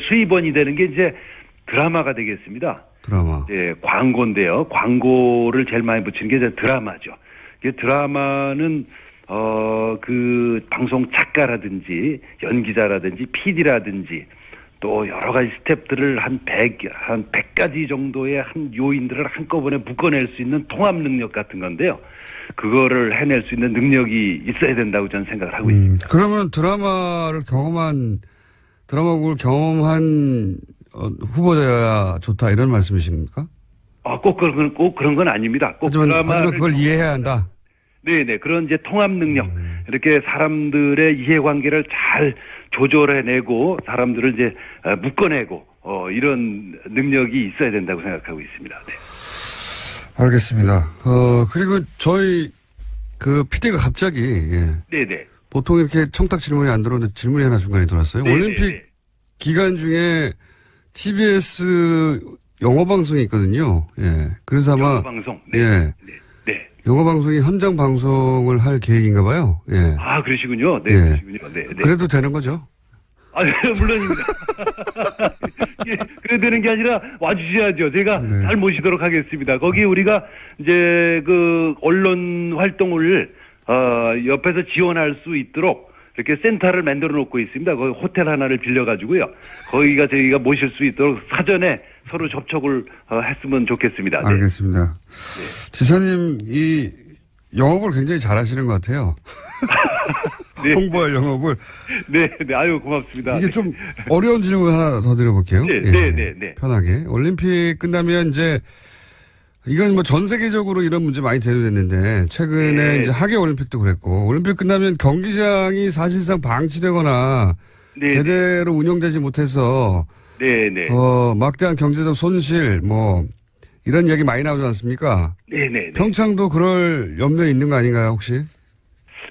수입원이 되는 게 이제 드라마가 되겠습니다. 드라마. 예, 광고인데요. 광고를 제일 많이 붙이는 게 이제 드라마죠. 드라마는 그 방송 작가라든지 연기자라든지 PD라든지 또 여러 가지 스텝들을 한 100가지 정도의 한 요인들을 한꺼번에 묶어낼 수 있는 통합 능력 같은 건데요. 그거를 해낼 수 있는 능력이 있어야 된다고 저는 생각을 하고 있습니다. 그러면 드라마국을 경험한 후보자야 좋다 이런 말씀이십니까? 꼭 그런 건 아닙니다. 하지만 그걸 이해해야 한다. 네네. 그런 이제 통합 능력. 이렇게 사람들의 이해관계를 잘 조절해내고 사람들을 이제 묶어내고 이런 능력이 있어야 된다고 생각하고 있습니다. 네. 알겠습니다. 그리고 저희 그 PD가 갑자기 네네. 보통 이렇게 청탁 질문이 안 들어오는데 질문이 하나 중간에 들어왔어요. 네네네. 올림픽 기간 중에 TBS 영어 방송이 있거든요. 예. 그래서 아마 영어 방송. 네. 예. 네. 영어 방송이 현장 방송을 할 계획인가 봐요. 예. 아, 그러시군요. 네. 예. 그러시군요. 네. 그래도 되는 거죠? 아, 물론입니다. 예, 그래 되는 게 아니라 와주셔야죠. 제가 잘 모시도록 하겠습니다. 거기 우리가 이제 그 언론 활동을 옆에서 지원할 수 있도록 이렇게 센터를 만들어 놓고 있습니다. 거기 호텔 하나를 빌려가지고요. 거기가 저희가 모실 수 있도록 사전에 서로 접촉을 했으면 좋겠습니다. 네. 알겠습니다. 네. 지사님 이 영업을 굉장히 잘하시는 것 같아요. 네. 홍보할 영업을. 네, 아유 고맙습니다. 이게 좀 어려운 질문 하나 더 드려볼게요. 네. 편하게. 올림픽 끝나면 이제 이건 뭐 전 세계적으로 이런 문제 많이 대두됐는데 최근에 이제 하계 올림픽도 그랬고 올림픽 끝나면 경기장이 사실상 방치되거나 제대로 운영되지 못해서 막대한 경제적 손실 뭐 이런 이야기 많이 나오지 않습니까? 네. 평창도 그럴 염려 있는 거 아닌가요 혹시?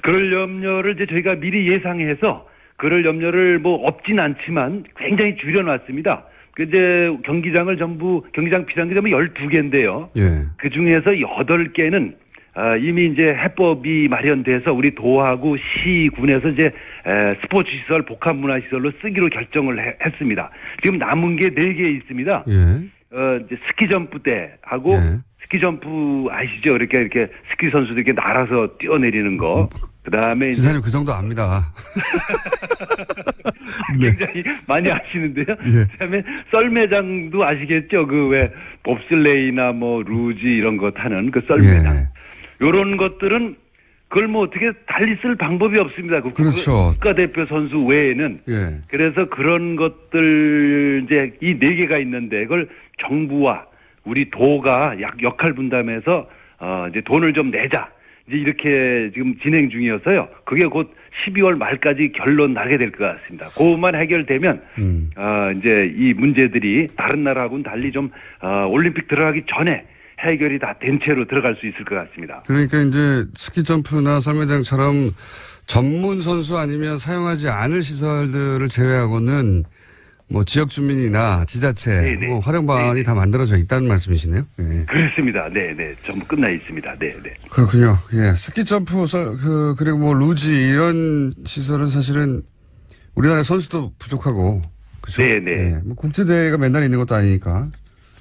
그럴 염려를 이제 저희가 미리 예상해서 그럴 염려를 뭐 없진 않지만 굉장히 줄여놨습니다. 이제 경기장 비상기 전부 12개인데요. 예. 그 중에서 8개는 이미 이제 해법이 마련돼서 우리 도하고 시군에서 이제 스포츠 시설, 복합 문화 시설로 쓰기로 결정을 했습니다. 지금 남은 게 4개 있습니다. 예. 이제 스키 점프 때 하고 스키 점프 아시죠? 이렇게 스키 선수들 이렇게 날아서 뛰어내리는 거. 그다음에 지사님 그 정도 압니다. 굉장히 많이 아시는데요. 예. 그다음에 썰매장도 아시겠죠? 그 왜 봅슬레이나 뭐 루지 이런 거 타는 그 썰매장. 예. 요런 것들은 그걸 뭐 어떻게 달리 쓸 방법이 없습니다. 그렇죠. 국가대표 선수 외에는. 예. 그래서 그런 것들 이제 이 4개가 있는데 그걸 정부와 우리 도가 역할 분담해서 이제 돈을 좀 내자. 이제 이렇게 지금 진행 중이어서요. 그게 곧 12월 말까지 결론 나게 될 것 같습니다. 그것만 해결되면 이제 이 문제들이 다른 나라하고는 달리 좀 올림픽 들어가기 전에 해결이 다 된 채로 들어갈 수 있을 것 같습니다. 그러니까 이제 스키 점프나 썰매장처럼 전문 선수 아니면 사용하지 않을 시설들을 제외하고는 뭐 지역 주민이나 지자체 뭐 활용 방안이 다 만들어져 있다는 말씀이시네요. 네. 그렇습니다. 네. 전부 끝나 있습니다. 네. 그렇군요. 예. 스키 점프 그리고 뭐 루지 이런 시설은 사실은 우리나라 선수도 부족하고 그렇죠? 네. 예. 뭐 국제 대회가 맨날 있는 것도 아니니까.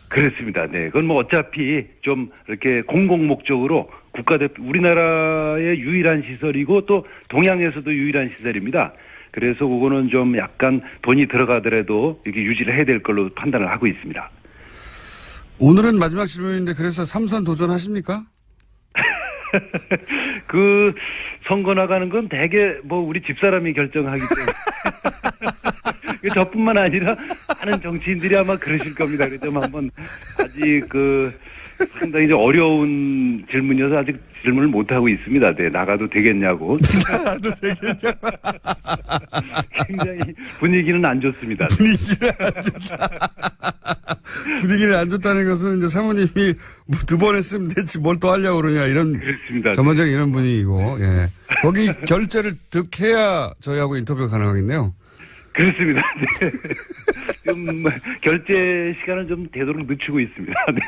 그렇습니다. 네. 그건 뭐 어차피 좀 이렇게 공공 목적으로 국가대표 우리나라의 유일한 시설이고 또 동양에서도 유일한 시설입니다. 그래서 그거는 좀 약간 돈이 들어가더라도 이렇게 유지를 해야 될 걸로 판단을 하고 있습니다. 오늘은 마지막 질문인데 그래서 3선 도전하십니까? 그 선거 나가는 건 대개 뭐 우리 집사람이 결정하기 때문에 저뿐만 아니라 많은 정치인들이 아마 그러실 겁니다. 그래서 한번 아직 상당히 이제 어려운 질문이어서 아직 질문을 못 하고 있습니다. 네, 나가도 되겠냐고. 나도 되겠냐고. 굉장히 분위기는 안 좋습니다. 분위기를 안 좋다는 것은 이제 사모님이 뭐 2번 했으면 됐지 뭘 또 하려고 그러냐 이런. 그렇습니다. 전반적인 이런 분위기고, 예. 거기 결제를 득해야 저희하고 인터뷰가 가능하겠네요. 그렇습니다. 네. 좀 결제 시간을 좀 되도록 늦추고 있습니다. 네.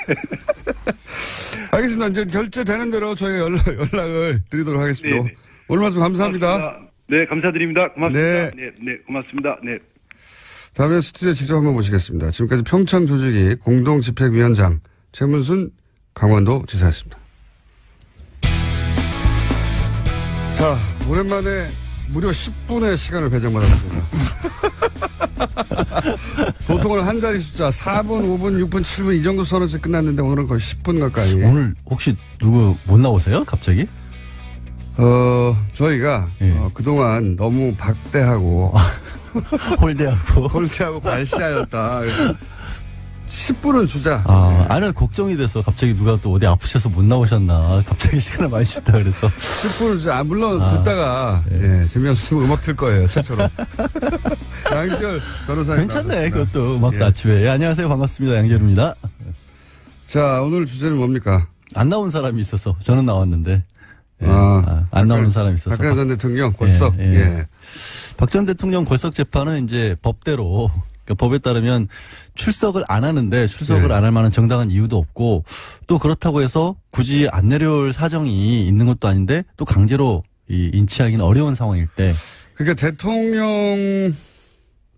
알겠습니다. 이제 결제되는 대로 저희가 연락을 드리도록 하겠습니다. 네네. 오늘 말씀 감사합니다. 고맙습니다. 네, 감사드립니다. 고맙습니다. 네. 네, 고맙습니다. 네. 다음에 스튜디오에 직접 한번 모시겠습니다. 지금까지 평창조직위 공동집행위원장 최문순 강원도 지사였습니다. 자, 오랜만에 무려 10분의 시간을 배정받았습니다. 보통은 한 자리 숫자 4분, 5분, 6분, 7분 이 정도 선에서 끝났는데 오늘은 거의 10분 가까이. 오늘 혹시 누구 못 나오세요? 갑자기? 저희가 그동안 너무 박대하고 홀대하고 발시하였다. 10분은 주자. 아니, 걱정이 돼서 갑자기 누가 또 어디 아프셔서 못 나오셨나. 갑자기 시간을 많이 주다 그래서. 10분은 주자. 물론 듣다가, 예, 재미없으면 음악 틀 거예요. 최초로. 양결 변호사님. 괜찮네, 그것도 음악도 아침에. 예, 안녕하세요. 반갑습니다. 양결입니다. 자, 오늘 주제는 뭡니까? 안 나온 사람이 있어서 저는 나왔는데. 예, 안 나오는 사람이 있어서. 박근혜 전 대통령 골석. 예. 박 전 대통령 골석 재판은 이제 법대로, 그러니까 법에 따르면 출석을 안 하는데 출석을 안 할 만한 정당한 이유도 없고 또 그렇다고 해서 굳이 안 내려올 사정이 있는 것도 아닌데 또 강제로 인치하기는 어려운 상황일 때. 그러니까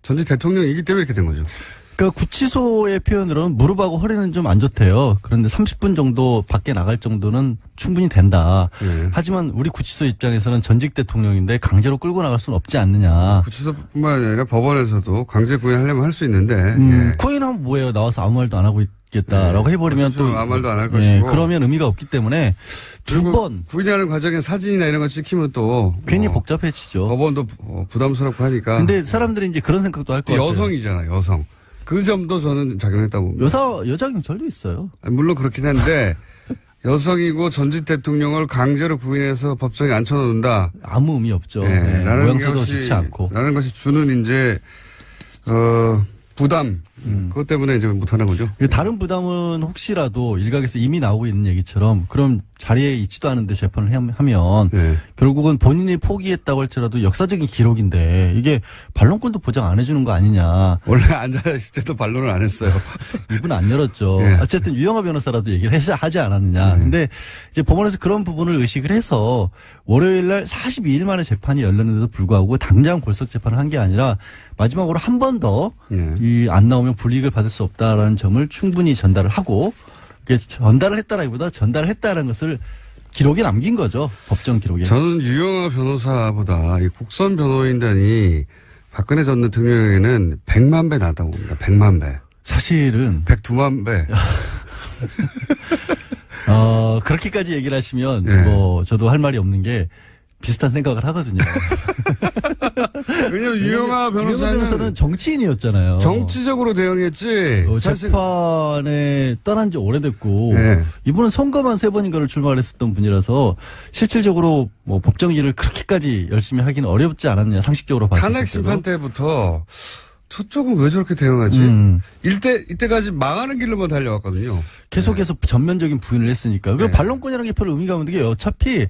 전직 대통령이기 때문에 이렇게 된 거죠. 그러니까 구치소의 표현으로는 무릎하고 허리는 좀 안 좋대요. 그런데 30분 정도 밖에 나갈 정도는 충분히 된다. 하지만 우리 구치소 입장에서는 전직 대통령인데 강제로 끌고 나갈 수는 없지 않느냐. 구치소뿐만 아니라 법원에서도 강제 구인하려면 할 수 있는데. 구인하면 뭐예요? 나와서 아무 말도 안 하고 있겠다라고 해버리면 또 아무 말도 안 할 것이고. 그러면 의미가 없기 때문에 두 번 구인하는 과정에 사진이나 이런 거 찍히면 또 괜히 복잡해지죠. 법원도 부담스럽고 하니까. 근데 사람들이 이제 그런 생각도 할 것 같아요. 여성이잖아, 여성. 그 점도 저는 작용했다고 봅니다. 여자 경찰도 있어요. 물론 그렇긴 한데 여성이고 전직 대통령을 강제로 구인해서 법정에 앉혀놓는다. 아무 의미 없죠. 네, 모양새도 좋지 않고. 라는 것이 주는 이제 부담. 그것 때문에 이제 못하는 거죠. 다른 부담은 혹시라도 일각에서 이미 나오고 있는 얘기처럼 그럼 자리에 있지도 않은데 재판을 하면 결국은 본인이 포기했다고 할지라도 역사적인 기록인데 이게 반론권도 보장 안 해주는 거 아니냐. 원래 앉아있을 때도 반론을 안 했어요. 입은 안 열었죠. 어쨌든 유영하 변호사라도 얘기를 하지 않았느냐. 근데 이제 법원에서 그런 부분을 의식을 해서 월요일 날 42일 만에 재판이 열렸는데도 불구하고 당장 골석 재판을 한 게 아니라 마지막으로 한 번 더 안 나오면 불이익을 받을 수 없다라는 점을 충분히 전달을 하고 전달을 했다라기보다 전달을 했다는 것을 기록에 남긴 거죠. 법정 기록에. 저는 유영하 변호사보다 이 국선 변호인단이 박근혜 전 대통령에게는 100만 배 낫다고 봅니다. 100만 배. 사실은 102만 배. 그렇게까지 얘기를 하시면 뭐 저도 할 말이 없는 게 비슷한 생각을 하거든요. 왜냐면 유영하 변호사는 정치인이었잖아요. 정치적으로 대응했지. 사실 재판에 떠난 지 오래됐고 이분은 선거만 3번인가를 출마를 했었던 분이라서 실질적으로 뭐 법정 일을 그렇게까지 열심히 하기는 어렵지 않았냐 상식적으로 봤을 때. 탄핵 심판 때부터 저쪽은 왜 저렇게 대응하지? 이때까지 망하는 길로만 달려왔거든요. 계속해서 전면적인 부인을 했으니까. 그리고 반론권이라는 게 별로 의미가 없는 게 어차피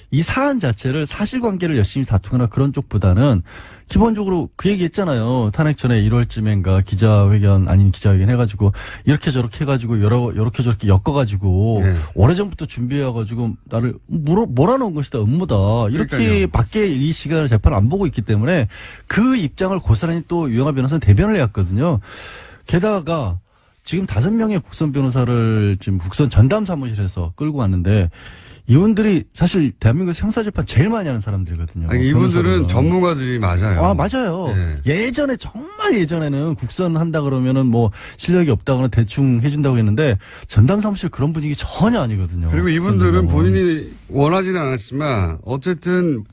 이 사안 자체를 사실관계를 열심히 다투거나 그런 쪽보다는 기본적으로 그 얘기 했잖아요. 탄핵 전에 1월쯤인가 기자회견 아닌 기자회견 해가지고 이렇게 저렇게 해가지고 요렇게 저렇게 엮어가지고 오래전부터 준비해가지고 나를 몰아넣은 것이다 음모다 이렇게 그러니까요. 밖에 이 시간을 재판을 안 보고 있기 때문에 그 입장을 고스란히 또 유영하 변호사는 대변을 해왔거든요. 게다가 지금 5명의 국선 변호사를 지금 국선 전담 사무실에서 끌고 왔는데 이분들이 사실 대한민국에서 형사재판 제일 많이 하는 사람들이거든요. 아니, 이분들은 전문가들이 맞아요. 맞아요. 예전에 정말 예전에는 국선 한다 그러면은 뭐 실력이 없다거나 대충 해준다고 했는데 전담 사무실 그런 분위기 전혀 아니거든요. 그리고 이분들은 본인이 원하지는 않았지만 어쨌든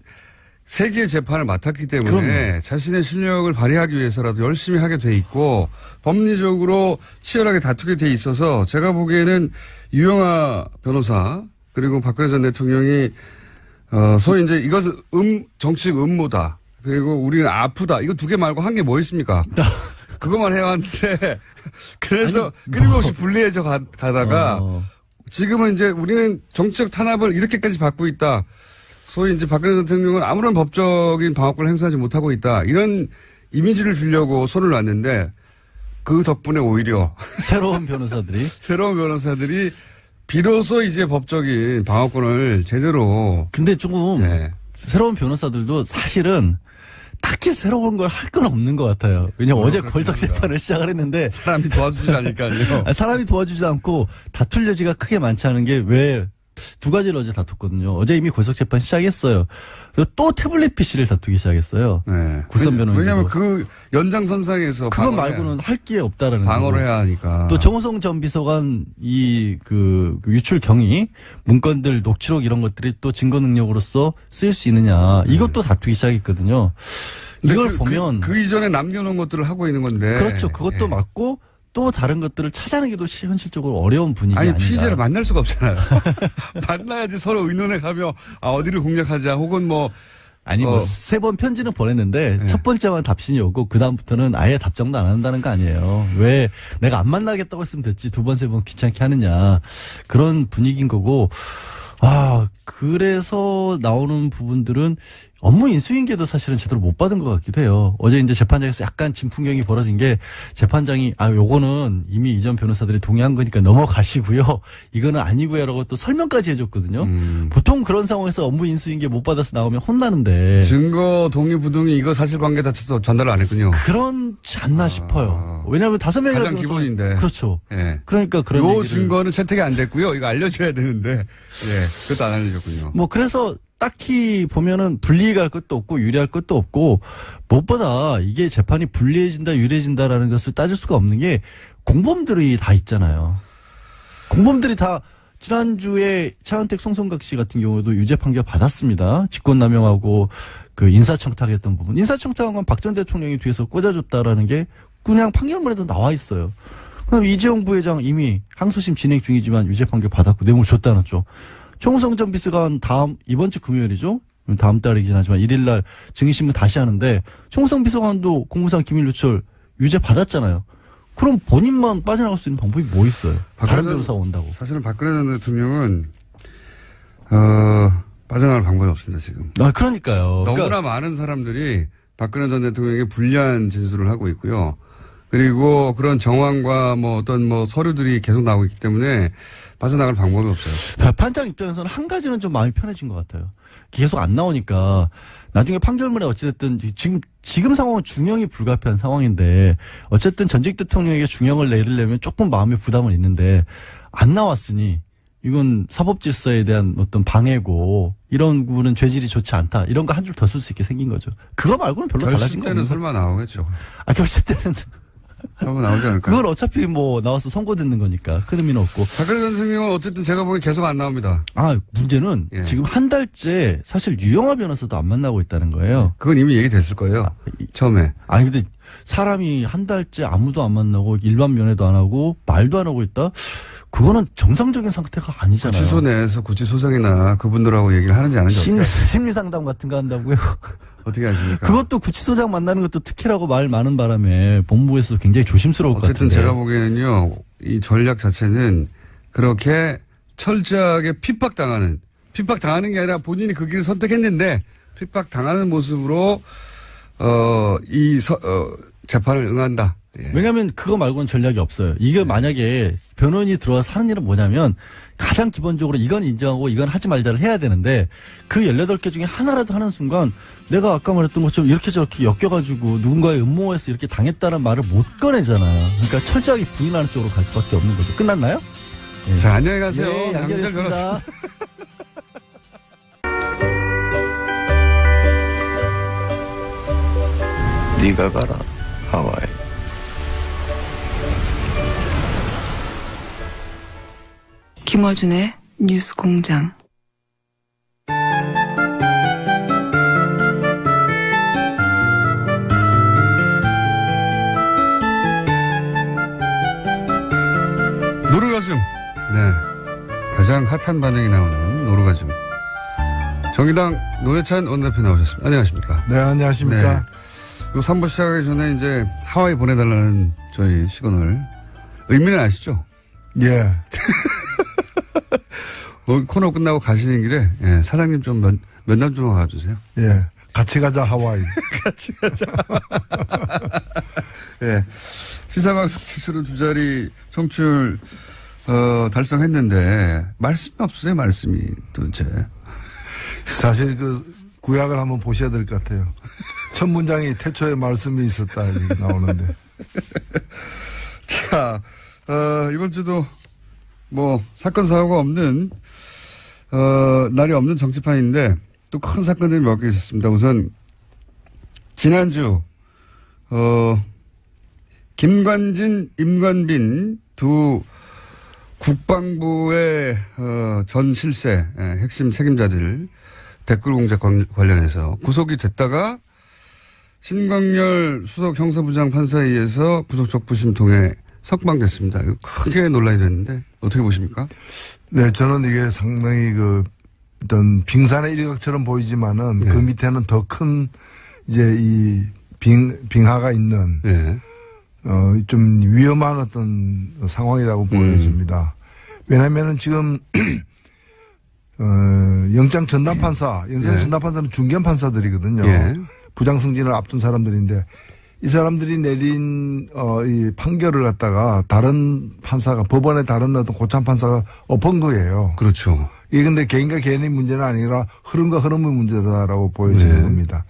세계의 재판을 맡았기 때문에 그럼요. 자신의 실력을 발휘하기 위해서라도 열심히 하게 돼 있고 법리적으로 치열하게 다투게 돼 있어서 제가 보기에는 유영하 변호사 그리고 박근혜 전 대통령이 소위 이제 이것은 정치적 음모다. 그리고 우리는 아프다. 이거 두 개 말고 한 게 뭐 있습니까? 그것만 해왔는데 그래서 끊임없이 불리해져 가다가 지금은 이제 우리는 정치적 탄압을 이렇게까지 받고 있다. 소위 이제 박근혜 대통령은 아무런 법적인 방어권을 행사하지 못하고 있다. 이런 이미지를 주려고 손을 놨는데 그 덕분에 오히려 새로운 변호사들이 비로소 이제 법적인 방어권을 제대로. 근데 조금 새로운 변호사들도 사실은 딱히 새로운 걸 할 건 없는 것 같아요. 왜냐면 어제 걸작 재판을 시작을 했는데 사람이 도와주지 않으니까요. 사람이 도와주지 않고 다툴 여지가 크게 많지 않은 게 왜 두 가지를 어제 다퉜거든요. 어제 이미 걸작 재판 시작했어요. 그리고 또 태블릿 PC를 다투기 시작했어요. 네. 구선 변호인. 왜냐하면 그 연장선상에서 그거 말고는 할 게 없다라는 방어를 해야 하니까. 또 정호성 전 비서관 그 유출 경위 문건들 녹취록 이런 것들이 또 증거 능력으로서 쓰일 수 있느냐 이것도 다투기 시작했거든요. 이걸 보면 그 이전에 남겨놓은 것들을 하고 있는 건데. 그렇죠. 그것도 맞고 또 다른 것들을 찾아내기도 현실적으로 어려운 분위기 아닌가. 피의자를 만날 수가 없잖아요. 만나야지 서로 의논해 가며 어디를 공략하자 혹은 세 번 편지는 보냈는데 첫 번째만 답신이 오고 그다음부터는 아예 답장도 안 한다는 거 아니에요. 왜 내가 안 만나겠다고 했으면 됐지 두 번 세 번 귀찮게 하느냐. 그런 분위기인 거고. 그래서 나오는 부분들은 업무 인수인계도 사실은 제대로 못 받은 것 같기도 해요. 어제 이제 재판장에서 약간 진풍경이 벌어진 게 재판장이 요거는 이미 이전 변호사들이 동의한 거니까 넘어가시고요. 이거는 아니고요라고 또 설명까지 해줬거든요. 보통 그런 상황에서 업무 인수인계 못 받아서 나오면 혼나는데. 증거 동의 부동의 이거 사실관계 자체도 전달을 안 했군요. 그렇지 않나 싶어요. 왜냐하면 5명이라도 가장 기본인데. 그렇죠. 예. 그러니까 그런 요 얘기를. 증거는 채택이 안 됐고요. 이거 알려줘야 되는데 그것도 안 알려줬군요. 그래서 딱히 보면은 불리할 것도 없고 유리할 것도 없고 무엇보다 이게 재판이 불리해진다 유리해진다라는 것을 따질 수가 없는 게 공범들이 다 있잖아요. 공범들이 다 지난주에 차은택 송성각 씨 같은 경우도 유죄 판결 받았습니다. 직권남용하고 그 인사청탁했던 부분. 인사청탁한 건 박 전 대통령이 뒤에서 꽂아줬다라는 게 그냥 판결문에도 나와 있어요. 그럼 이재용 부회장 이미 항소심 진행 중이지만 유죄 판결 받았고 뇌물 줬다는 쪽. 총성 전 비서관 이번 주 금요일이죠. 다음 달이긴 하지만 1일날 증인신문 다시 하는데 총성 비서관도 공무상 기밀누출 유죄 받았잖아요. 그럼 본인만 빠져나갈 수 있는 방법이 뭐 있어요? 다른 변호사가 온다고. 사실은 박근혜 전 대통령은 빠져나갈 방법이 없습니다 지금. 그러니까요. 너무나 많은 사람들이 박근혜 전 대통령에게 불리한 진술을 하고 있고요. 그리고 그런 정황과 어떤 서류들이 계속 나오고 있기 때문에 빠져나갈 방법이 없어요. 판장 입장에서는 한 가지는 좀 마음이 편해진 것 같아요. 계속 안 나오니까 나중에 판결문에 어찌됐든 지금 상황은 중형이 불가피한 상황인데 어쨌든 전직 대통령에게 중형을 내리려면 조금 마음의 부담은 있는데 안 나왔으니 이건 사법질서에 대한 어떤 방해고 이런 부분은 죄질이 좋지 않다. 이런 거 한 줄 더 쓸 수 있게 생긴 거죠. 그거 말고는 별로 달라진 거 없는 결심 때는 설마 나오겠죠. 결심 때는 설마 나오지 않을까? 그건 어차피 나와서 선고되는 거니까 큰 의미는 없고. 박근혜 전 대통령은 어쨌든 제가 보기엔 계속 안 나옵니다. 문제는 지금 한 달째 사실 유영하 변호사도 안 만나고 있다는 거예요. 그건 이미 얘기됐을 거예요. 처음에. 근데 사람이 한 달째 아무도 안 만나고 일반 면회도 안 하고 말도 안 하고 있다? 그거는 정상적인 상태가 아니잖아요. 구치소 내에서 구치소장이나 그분들하고 얘기를 하는지 안 하는지 심리상담 같은 거 한다고요? 어떻게 아십니까? 그것도 구치소장 만나는 것도 특혜라고 말 많은 바람에 본부에서 굉장히 조심스러울 것 같은데. 어쨌든 제가 보기에는요. 이 전략 자체는 그렇게 철저하게 핍박당하는 게 아니라 본인이 그 길을 선택했는데 핍박당하는 모습으로 재판을 응한다. 왜냐하면 그거 말고는 전략이 없어요. 이게 만약에 변호인이 들어와서 하는 일은 뭐냐면 가장 기본적으로 이건 인정하고 이건 하지 말자를 해야 되는데 그 18개 중에 하나라도 하는 순간 내가 아까 말했던 것처럼 이렇게 저렇게 엮여가지고 누군가의 음모에서 이렇게 당했다는 말을 못 꺼내잖아요. 그러니까 철저하게 부인하는 쪽으로 갈 수밖에 없는 거죠. 끝났나요? 자, 안녕히 가세요. 네, 연결했습니다. 네가 가라 하와이. 김어준의 뉴스공장. 노르가즘. 네. 가장 핫한 반응이 나오는 노르가즘. 정의당 노회찬 원내대표 나오셨습니다. 안녕하십니까. 네, 안녕하십니까. 네. 요 3부 시작하기 전에 이제 하와이 보내달라는 저희 시그널. 의미는 아시죠? 예. 코너 끝나고 가시는 길에, 예, 사장님 좀 면담 좀 와주세요. 예. 같이 가자, 하와이. 같이 가자. 예. 시사방송 지수로 2자리 청취율, 달성했는데, 말씀이 없으세요, 말씀이, 도대체. 사실 구약을 한번 보셔야 될 것 같아요. 첫 문장이 태초에 말씀이 있었다, 이렇게 나오는데. 자, 이번 주도 사건, 사고가 없는, 날이 없는 정치판인데, 또 큰 사건들이 몇 개 있었습니다. 우선, 지난주, 김관진, 임관빈 두 국방부의, 전 실세, 핵심 책임자들 댓글 공작 관련해서 구속이 됐다가 신광열 수석 형사부장 판사에 의해서 구속 적부심 통해 석방됐습니다. 크게 논란이 됐는데 어떻게 보십니까? 네, 저는 이게 상당히 어떤 빙산의 일각처럼 보이지만은 그 밑에는 더 큰 이제 이 빙하가 있는 좀 위험한 어떤 상황이라고 보여집니다. 왜냐하면은 지금 영장 전담 판사는 중견 판사들이거든요. 부장 승진을 앞둔 사람들인데 이 사람들이 내린 이 판결을 갖다가 다른 판사가 법원의 다른 어떤 고참 판사가 엎은 거예요. 그렇죠. 이게 근데 개인과 개인의 문제는 아니라 흐름과 흐름의 문제다라고 보여지는 겁니다.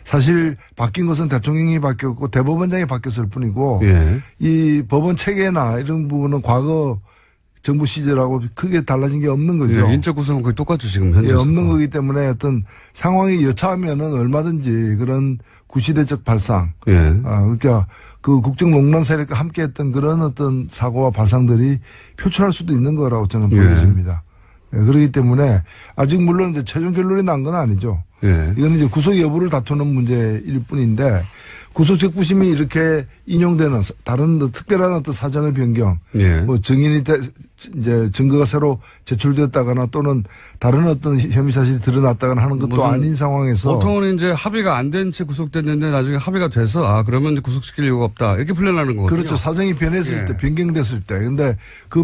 사실 바뀐 것은 대통령이 바뀌었고 대법원장이 바뀌었을 뿐이고 이 법원 체계나 이런 부분은 과거 정부 시절하고 크게 달라진 게 없는 거죠. 인적 구성은 거의 똑같죠, 지금 현재. 없는 거기 때문에 어떤 상황이 여차하면은 얼마든지 그런 구시대적 발상. 그러니까 그 국정농단 세력과 함께 했던 그런 어떤 사고와 발상들이 표출할 수도 있는 거라고 저는 보여집니다. 그렇기 때문에 아직 물론 이제 최종 결론이 난 건 아니죠. 이건 이제 구속 여부를 다투는 문제일 뿐인데 구속 적부심이 이렇게 인용되는 다른 특별한 어떤 사정의 변경, 증인이 이제 증거가 새로 제출되었다거나 또는 다른 어떤 혐의 사실이 드러났다거나 하는 것도 아닌 상황에서 보통은 이제 합의가 안 된 채 구속됐는데 나중에 합의가 돼서 그러면 이제 구속시킬 이유가 없다 이렇게 풀려나는 거거든요. 그렇죠. 사정이 변했을 때, 변경됐을 때. 근데 그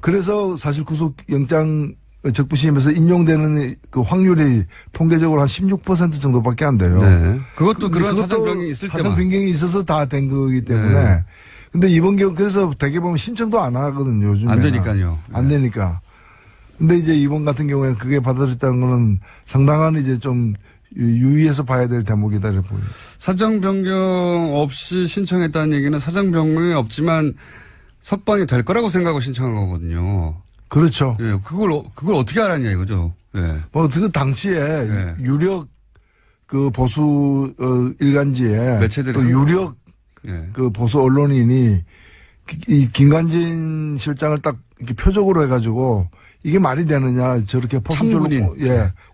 그래서 사실 구속영장 적부심에서 인용되는 그 확률이 통계적으로 한 16% 정도밖에 안 돼요. 그것도 그런 사정 변경이 있을 때만. 사정 변경이 있어서 다 된 거기 때문에. 근데 이번 경우 그래서 대개 보면 신청도 안 하거든요. 요즘에. 안 되니까요. 안 되니까. 근데 이제 이번 같은 경우에는 그게 받아들였다는 거는 상당한 이제 좀 유의해서 봐야 될 대목이다 이렇게 보여요. 사정 변경 없이 신청했다는 얘기는 사정 변경이 없지만 석방이 될 거라고 생각하고 신청한 거거든요. 그렇죠. 그걸 어떻게 알았냐 이거죠. 그 당시에 유력 그 보수 일간지에 매체들이 유력 그 보수 언론인이 이 김관진 실장을 딱 이렇게 표적으로 해가지고 이게 말이 되느냐 저렇게 포함적으로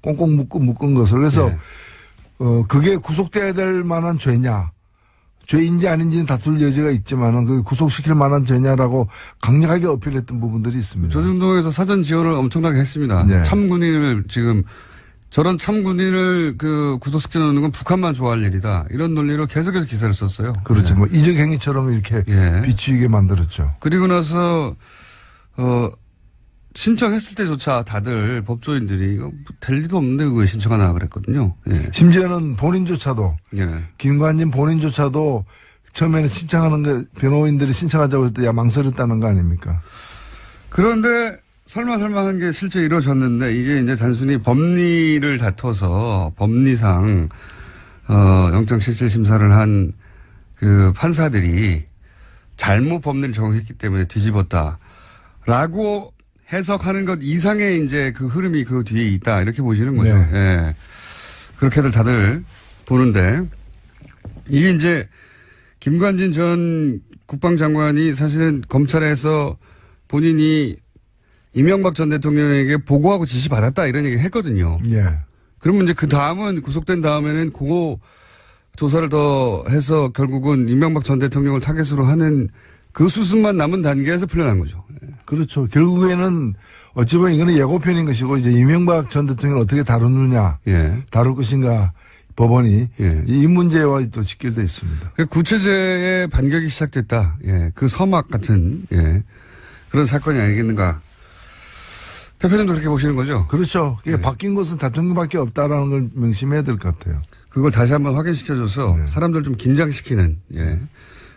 꽁꽁 묶은 것을 그래서 그게 구속돼야 될 만한 죄냐. 죄인지 아닌지는 다툴 여지가 있지만은 그 구속시킬 만한 죄냐라고 강력하게 어필했던 부분들이 있습니다. 조중동에서 사전 지원을 엄청나게 했습니다. 참군인을 지금 저런 참군인을 구속시켜 놓는 건 북한만 좋아할 일이다. 이런 논리로 계속해서 기사를 썼어요. 그렇죠. 이적 행위처럼 이렇게 비추이게 만들었죠. 그리고 나서 신청했을 때조차 다들 법조인들이 이거 될 리도 없는데 그거 신청하나 그랬거든요. 심지어는 본인조차도 김관진 본인조차도 처음에는 신청하는 게 변호인들이 신청하자고 했을 때 망설였다는 거 아닙니까? 그런데 설마 한 게 실제 이루어졌는데 이게 이제 단순히 법리를 다퉈서 법리상 영장실질심사를 한 그 판사들이 잘못 법리를 적용했기 때문에 뒤집었다라고 해석하는 것 이상의 이제 그 흐름이 그 뒤에 있다 이렇게 보시는 거죠. 그렇게들 다들 보는데 이게 이제 김관진 전 국방장관이 사실은 검찰에서 본인이 이명박 전 대통령에게 보고하고 지시받았다 이런 얘기 했거든요. 그러면 이제 그 다음은 구속된 다음에는 그거 조사를 더 해서 결국은 이명박 전 대통령을 타겟으로 하는 그 수습만 남은 단계에서 풀려난 거죠. 그렇죠. 결국에는 어찌 보면 이거는 예고편인 것이고 이제 이명박 전 대통령을 어떻게 다루느냐, 다룰 것인가 법원이 이 문제와 또 직결되어 있습니다. 구체제의 반격이 시작됐다. 그 서막 같은 그런 사건이 아니겠는가. 대표님도 그렇게 보시는 거죠? 그렇죠. 바뀐 것은 대통령밖에 없다라는 걸 명심해야 될 것 같아요. 그걸 다시 한번 확인시켜줘서 사람들 좀 긴장시키는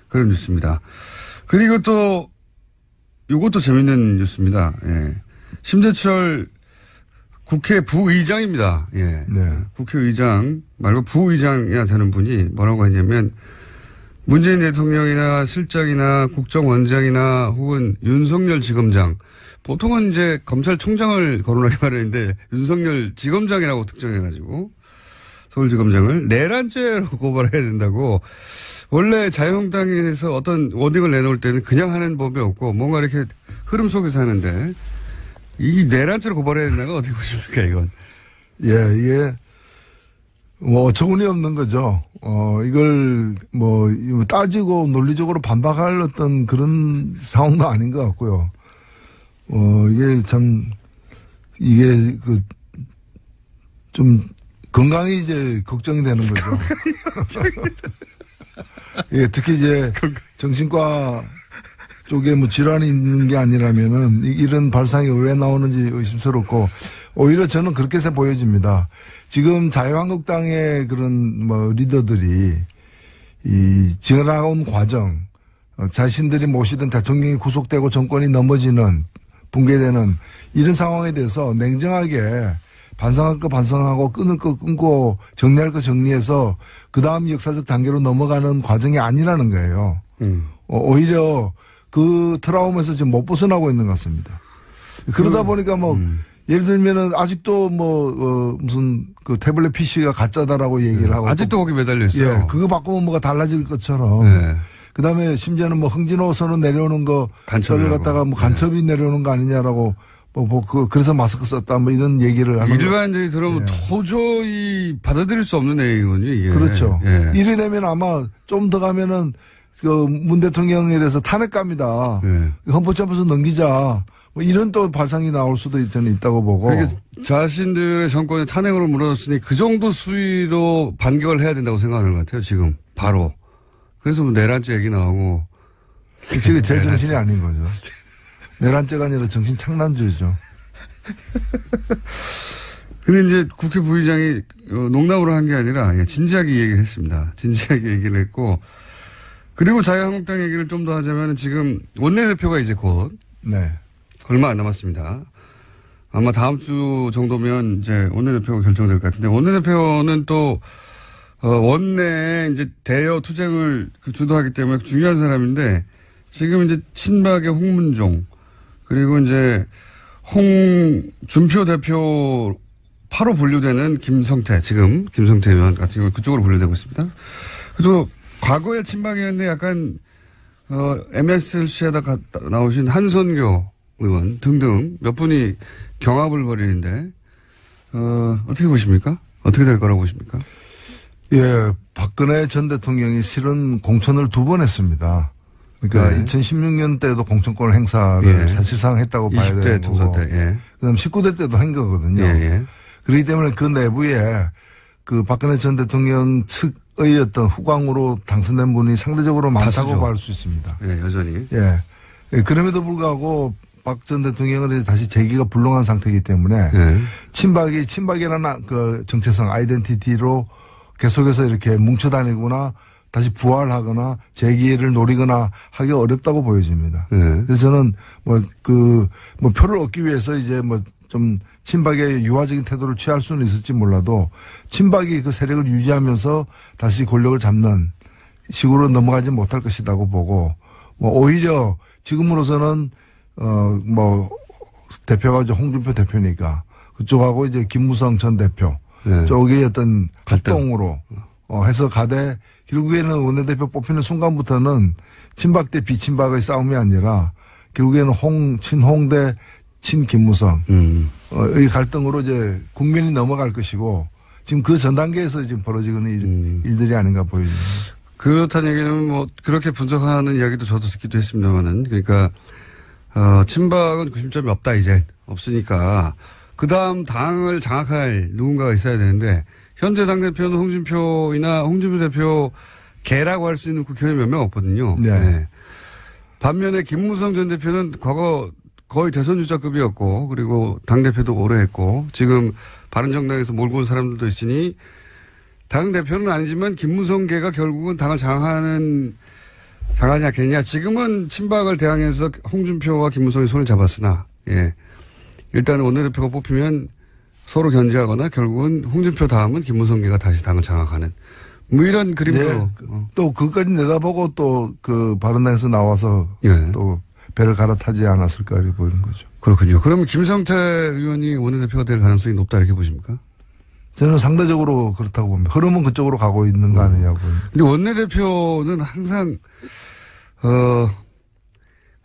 그런 뉴스입니다. 그리고 또 이것도 재밌는 뉴스입니다. 심재철 국회 부의장입니다. 국회의장 말고 부의장이나 되는 분이 뭐라고 했냐면 문재인 대통령이나 실장이나 국정원장이나 혹은 윤석열 지검장 보통은 이제 검찰총장을 거론하기 마련인데 윤석열 지검장이라고 특정해가지고 서울지검장을 내란죄로 고발해야 된다고. 원래 자유한국당에서 어떤 워딩을 내놓을 때는 그냥 하는 법이 없고 뭔가 이렇게 흐름 속에서 하는데 이 내란죄로 고발해야 된다가 어떻게 보십니까 이건? 이게 뭐 어처구니 없는 거죠. 이걸 뭐 따지고 논리적으로 반박할 어떤 그런 상황도 아닌 것 같고요. 이게 참 이게 좀 건강이 이제 걱정이 되는 거죠. 특히 이제 정신과 쪽에 뭐 질환이 있는 게 아니라면은 이런 발상이 왜 나오는지 의심스럽고 오히려 저는 그렇게 보여집니다. 지금 자유한국당의 그런 뭐 리더들이 이 지나온 과정, 자신들이 모시던 대통령이 구속되고 정권이 넘어지는 붕괴되는 이런 상황에 대해서 냉정하게 반성할 거 반성하고 끊을 거 끊고 정리할 거 정리해서 그 다음 역사적 단계로 넘어가는 과정이 아니라는 거예요. 오히려 그 트라우마에서 지금 못 벗어나고 있는 것 같습니다. 그러다 보니까 뭐 예를 들면은 아직도 무슨 그 태블릿 PC가 가짜다라고 얘기를 하고 아직도 거기 매달려 있어요. 그거 바꾸면 뭐가 달라질 것처럼. 그다음에 심지어는 뭐 흥진호 선언 내려오는 거 간첩을 갖다가 뭐 간첩이 내려오는 거 아니냐라고 그래서 마스크 썼다 뭐 이런 얘기를 하는 일반인들이 들으면 도저히 받아들일 수 없는 내용이군요. 이게. 그렇죠. 이래 되면 아마 좀 더 가면은 그 문 대통령에 대해서 탄핵감이다. 헌법재판소 넘기자. 뭐 이런 또 발상이 나올 수도 저는 있다고 보고. 그러니까 자신들의 정권이 탄핵으로 무너졌으니 그 정도 수위로 반격을 해야 된다고 생각하는 것 같아요. 지금 바로. 그래서 뭐 내란죄 얘기 나오고. 그게 제 정신이 아닌 거죠. 내란죄가 아니라 정신 창난죄죠. 근데 이제 국회 부의장이 농담으로 한 게 아니라 진지하게 얘기를 했습니다. 진지하게 얘기를 했고. 그리고 자유한국당 얘기를 좀 더 하자면 지금 원내대표가 이제 곧. 얼마 안 남았습니다. 아마 다음 주 정도면 이제 원내대표가 결정될 것 같은데 원내대표는 또 원내에 이제 대여 투쟁을 주도하기 때문에 중요한 사람인데 지금 이제 친박의 홍문종 그리고 이제 홍준표 대표 8호 분류되는 김성태 지금 김성태 의원 같은 경우 그쪽으로 분류되고 있습니다. 그리고 과거에 친박이었는데 약간 MSC에다 나오신 한선교 의원 등등 몇 분이 경합을 벌이는데 어떻게 보십니까? 어떻게 될 거라고 보십니까? 박근혜 전 대통령이 실은 공천을 2번 했습니다. 그러니까 2016년 때도 공천권을 행사를 사실상 했다고 봐야 되는 거고. 20대 총선 때. 그다음 19대 때도 한 거거든요. 그렇기 때문에 그 내부에 그 박근혜 전 대통령 측의 어떤 후광으로 당선된 분이 상대적으로 많다고 볼 수 있습니다. 여전히. 그럼에도 불구하고 박 전 대통령은 다시 재기가 불능한 상태이기 때문에 친박이라는 그 정체성 아이덴티티로 계속해서 이렇게 뭉쳐다니거나 다시 부활하거나 재기를 노리거나 하기 어렵다고 보여집니다. 그래서 저는 표를 얻기 위해서 이제 좀 친박의 유화적인 태도를 취할 수는 있을지 몰라도 친박이 그 세력을 유지하면서 다시 권력을 잡는 식으로 넘어가지 못할 것이라고 보고 오히려 지금으로서는 대표가 이제 홍준표 대표니까 그쪽하고 이제 김무성 전 대표 쪽이 어떤 합동으로 해서 가되 결국에는 원내대표 뽑히는 순간부터는 친박 대 비친박의 싸움이 아니라 결국에는 친홍 대 친김무성의 갈등으로 이제 국민이 넘어갈 것이고 지금 그 전 단계에서 지금 벌어지는 일들이 아닌가 보여집니다. 그렇다는 얘기는 뭐 그렇게 분석하는 이야기도 저도 듣기도 했습니다만은 그러니까 친박은 구심점이 없다 이제 없으니까 그 다음 당을 장악할 누군가가 있어야 되는데 현재 당대표는 홍준표 대표 개라고 할 수 있는 국회의원이 몇 명 없거든요. 네. 네. 반면에 김무성 전 대표는 과거 거의 대선 주자급이었고 그리고 당대표도 오래 했고 지금 바른정당에서 몰고 온 사람들도 있으니 당대표는 아니지만 김무성계가 결국은 당을 장악하지 않겠냐. 지금은 친박을 대항해서 홍준표와 김무성이 손을 잡았으나 예. 일단 원내대표가 뽑히면 서로 견제하거나 결국은 홍준표 다음은 김무성계가 다시 당을 장악하는 뭐 이런 그림으로. 네. 또 그것까지 내다보고 또 그 바른당에서 나와서 예. 또 배를 갈아타지 않았을까 이렇게 보이는 거죠. 그렇군요. 그러면 김성태 의원이 원내대표가 될 가능성이 높다 이렇게 보십니까? 저는 상대적으로 그렇다고 봅니다. 흐름은 그쪽으로 가고 있는 거 아니냐고. 근데 원내대표는 항상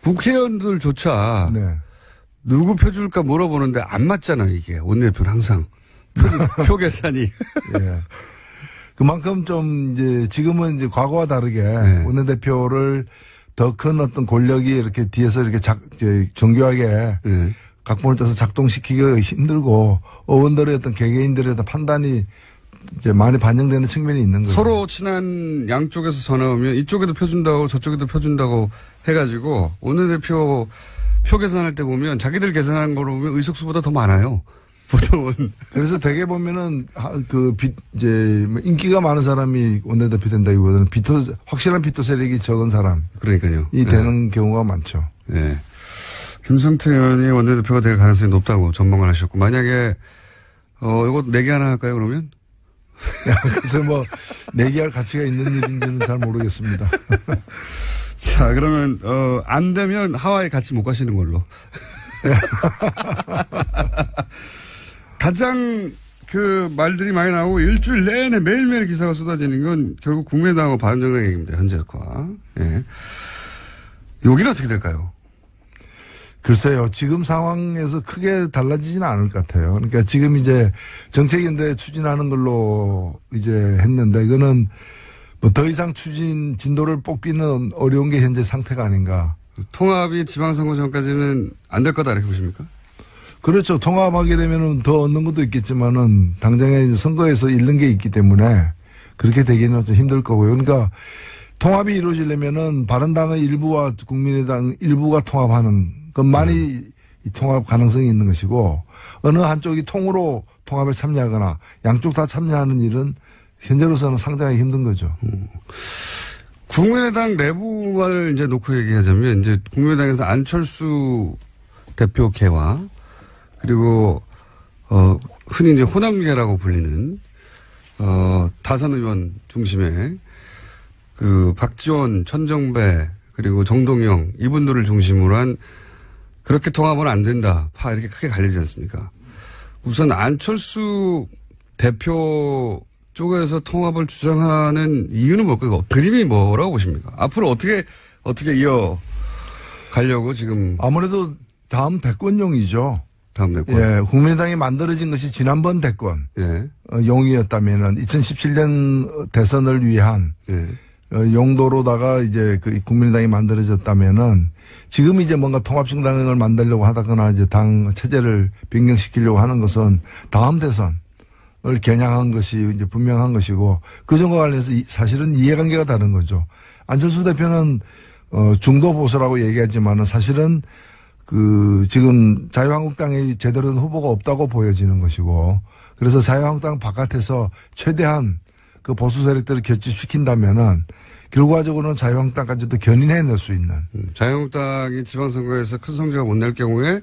국회의원들조차 네. 누구 표 줄까 물어보는데 안 맞잖아요, 이게. 원내대표는 항상. 표 계산이. 예. 그만큼 좀 이제 지금은 이제 과거와 다르게 네. 원내대표를 더 큰 어떤 권력이 이렇게 뒤에서 이렇게 정교하게 네. 각본을 짜서 작동시키기가 힘들고 의원들의 어떤 개개인들의 어떤 판단이 이제 많이 반영되는 측면이 있는 거죠. 서로 친한 양쪽에서 전화 오면 이쪽에도 펴준다고 저쪽에도 펴준다고 해가지고 원내대표 표 계산할 때 보면 자기들 계산하는 거로 보면 의석수보다 더 많아요. 보통은. 그래서 대개 보면은 이제 인기가 많은 사람이 원내대표 된다기보다는 확실한 비토 세력이 적은 사람이 그러니까요. 되는 경우가 많죠. 네. 김성태 의원이 원내대표가 될 가능성이 높다고 전망을 하셨고 만약에 이거 내기 하나 할까요 그러면? 그래서 뭐 내기할 가치가 있는 일인지는 잘 모르겠습니다. 자 그러면 안 되면 하와이 같이 못 가시는 걸로. 가장 그 말들이 많이 나오고 일주일 내내 매일매일 기사가 쏟아지는 건 결국 국민의당하고 바른정당 얘기입니다. 현재과. 예. 여기는 어떻게 될까요? 글쎄요. 지금 상황에서 크게 달라지지는 않을 것 같아요. 그러니까 지금 이제 정책인데 추진하는 걸로 이제 했는데 이거는 뭐 더 이상 진도를 뽑기는 어려운 게 현재 상태가 아닌가. 통합이 지방선거 전까지는 안 될 거다 이렇게 보십니까? 그렇죠. 통합하게 되면은 더 얻는 것도 있겠지만은 당장에 선거에서 잃는 게 있기 때문에 그렇게 되기는 좀 힘들 거고요. 그러니까 통합이 이루어지려면은 바른당의 일부와 국민의당 일부가 통합하는 것만이 이 통합 가능성이 있는 것이고 어느 한쪽이 통으로 통합에 참여하거나 양쪽 다 참여하는 일은 현재로서는 상당히 힘든 거죠. 국민의당 내부를 이제 놓고 얘기하자면 이제 국민의당에서 안철수 대표 개와 그리고 흔히 이제 호남계라고 불리는 다선 의원 중심의 그 박지원, 천정배 그리고 정동영 이분들을 중심으로 한 그렇게 통합은 안 된다. 이렇게 크게 갈리지 않습니까? 우선 안철수 대표 쪽에서 통합을 주장하는 이유는 뭘까요? 그림이 뭐라고 보십니까? 앞으로 어떻게 이어 가려고 지금. 아무래도 다음 대권용이죠. 다음 대권. 예, 국민의당이 만들어진 것이 지난번 대권. 예. 용이었다면은 2017년 대선을 위한. 예. 용도로다가 이제 그 국민의당이 만들어졌다면은 지금 이제 뭔가 통합정당을 만들려고 하다거나 이제 당 체제를 변경시키려고 하는 것은 다음 대선을 겨냥한 것이 이제 분명한 것이고 그 점과 관련해서 사실은 이해관계가 다른 거죠. 안철수 대표는 중도 보수라고 얘기하지만은 사실은 그 지금 자유한국당에 제대로 된 후보가 없다고 보여지는 것이고 그래서 자유한국당 바깥에서 최대한 그 보수 세력들을 결집시킨다면은 결과적으로는 자유한국당까지도 견인해낼 수 있는. 자유한국당이 지방선거에서 큰 성적을 못 낼 경우에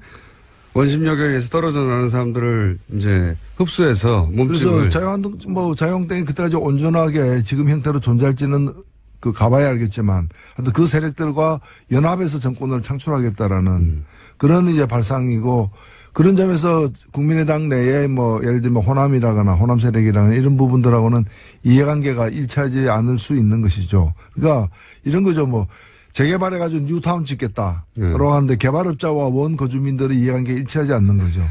원심력에 의해서 떨어져 나가는 사람들을 이제 흡수해서 몸집을. 그래서 자유한국당이 그때까지 온전하게 지금 형태로 존재할지는 그 가봐야 알겠지만 하여튼 그 세력들과 연합해서 정권을 창출하겠다라는 그런 이제 발상이고 그런 점에서 국민의당 내에 뭐 예를 들면 호남이라거나 호남 세력이라거나 이런 부분들하고는 이해관계가 일치하지 않을 수 있는 것이죠. 그러니까 이런 거죠. 뭐 재개발해가지고 뉴타운 짓겠다. 라고 하는데 개발업자와 원거주민들의 이해관계가 일치하지 않는 거죠.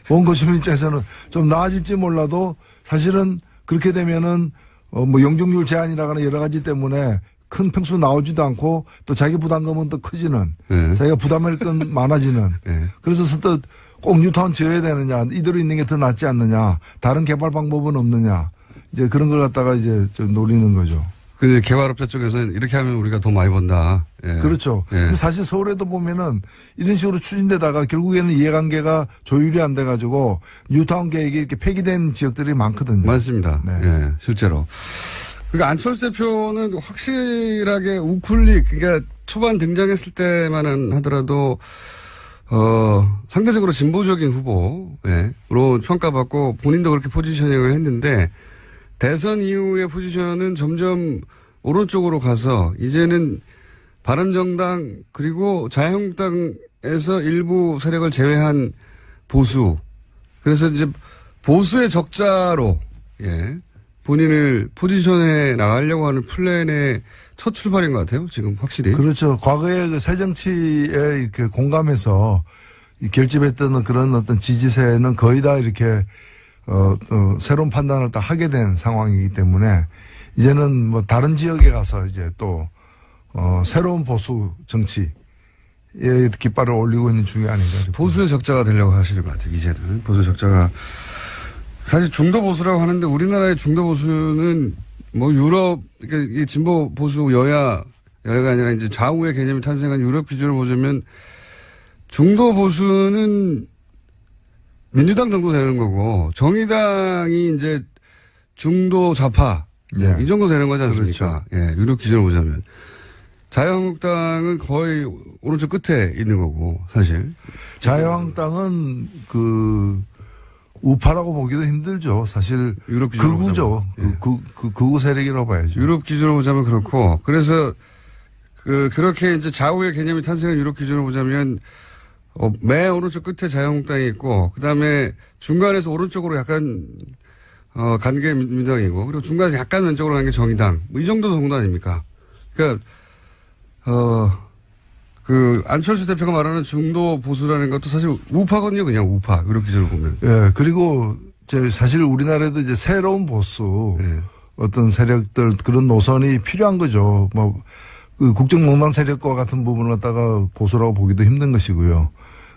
원거주민 입장에서는 좀 나아질지 몰라도 사실은 그렇게 되면은 뭐 영종률 제한이라거나 여러 가지 때문에 큰 평수 나오지도 않고 또 자기 부담금은 또 커지는 네. 자기가 부담할 건 많아지는 네. 그래서 선뜻 꼭 뉴타운 지어야 되느냐 이대로 있는 게 더 낫지 않느냐 다른 개발 방법은 없느냐 이제 그런 걸 갖다가 이제 좀 노리는 거죠. 그 개발업자 쪽에서는 이렇게 하면 우리가 더 많이 번다. 예. 그렇죠. 예. 사실 서울에도 보면은 이런 식으로 추진되다가 결국에는 이해관계가 조율이 안 돼가지고 뉴타운 계획이 이렇게 폐기된 지역들이 많거든요. 많습니다. 네. 예, 실제로. 그러니까 안철수 대표는 확실하게 우클릭, 그러니까 초반 등장했을 때만 하더라도, 상대적으로 진보적인 후보로 평가받고 본인도 그렇게 포지셔닝을 했는데 대선 이후의 포지션은 점점 오른쪽으로 가서 이제는 바른정당 그리고 자유한국당에서 일부 세력을 제외한 보수. 그래서 이제 보수의 적자로, 예. 본인을 포지션에 나가려고 하는 플랜의 첫 출발인 것 같아요. 지금 확실히. 그렇죠. 과거에 그 새정치에 이렇게 공감해서 결집했던 그런 어떤 지지세는 거의 다 이렇게 새로운 판단을 다 하게 된 상황이기 때문에 이제는 뭐 다른 지역에 가서 이제 또 새로운 보수 정치에 깃발을 올리고 있는 중이 아닌가. 보수의 적자가 되려고 하시는 것 같아요. 이제는 보수 적자가 사실 중도 보수라고 하는데 우리나라의 중도 보수는 뭐 유럽 그러니까 이 진보 보수 여야가 아니라 이제 좌우의 개념이 탄생한 유럽 기준으로 보자면 중도 보수는 민주당 정도 되는 거고 정의당이 이제 중도 좌파 네. 이 정도 되는 거지 않습니까? 그렇죠. 예, 유럽 기준으로 보자면 자유한국당은 거의 오른쪽 끝에 있는 거고 사실 자유한국당은 우파라고 보기도 힘들죠. 사실 유럽 기준으로 극우죠. 예. 극우 세력이라고 봐야죠. 유럽 기준으로 보자면 그렇고 그래서 그렇게 이제 좌우의 개념이 탄생한 유럽 기준으로 보자면 맨 오른쪽 끝에 자유한국당이 있고 그다음에 중간에서 오른쪽으로 약간 간 게 민주당이고 그리고 중간에서 약간 왼쪽으로 간 게 정의당 뭐 이 정도 정도 아닙니까? 그러니까 안철수 대표가 말하는 중도 보수라는 것도 사실 우파거든요. 그냥 우파 유럽 기준으로 보면. 예. 그리고 사실 우리나라에도 이제 새로운 보수 예. 어떤 세력들 그런 노선이 필요한 거죠. 뭐 국정농단 세력과 같은 부분을 갖다가 보수라고 보기도 힘든 것이고요.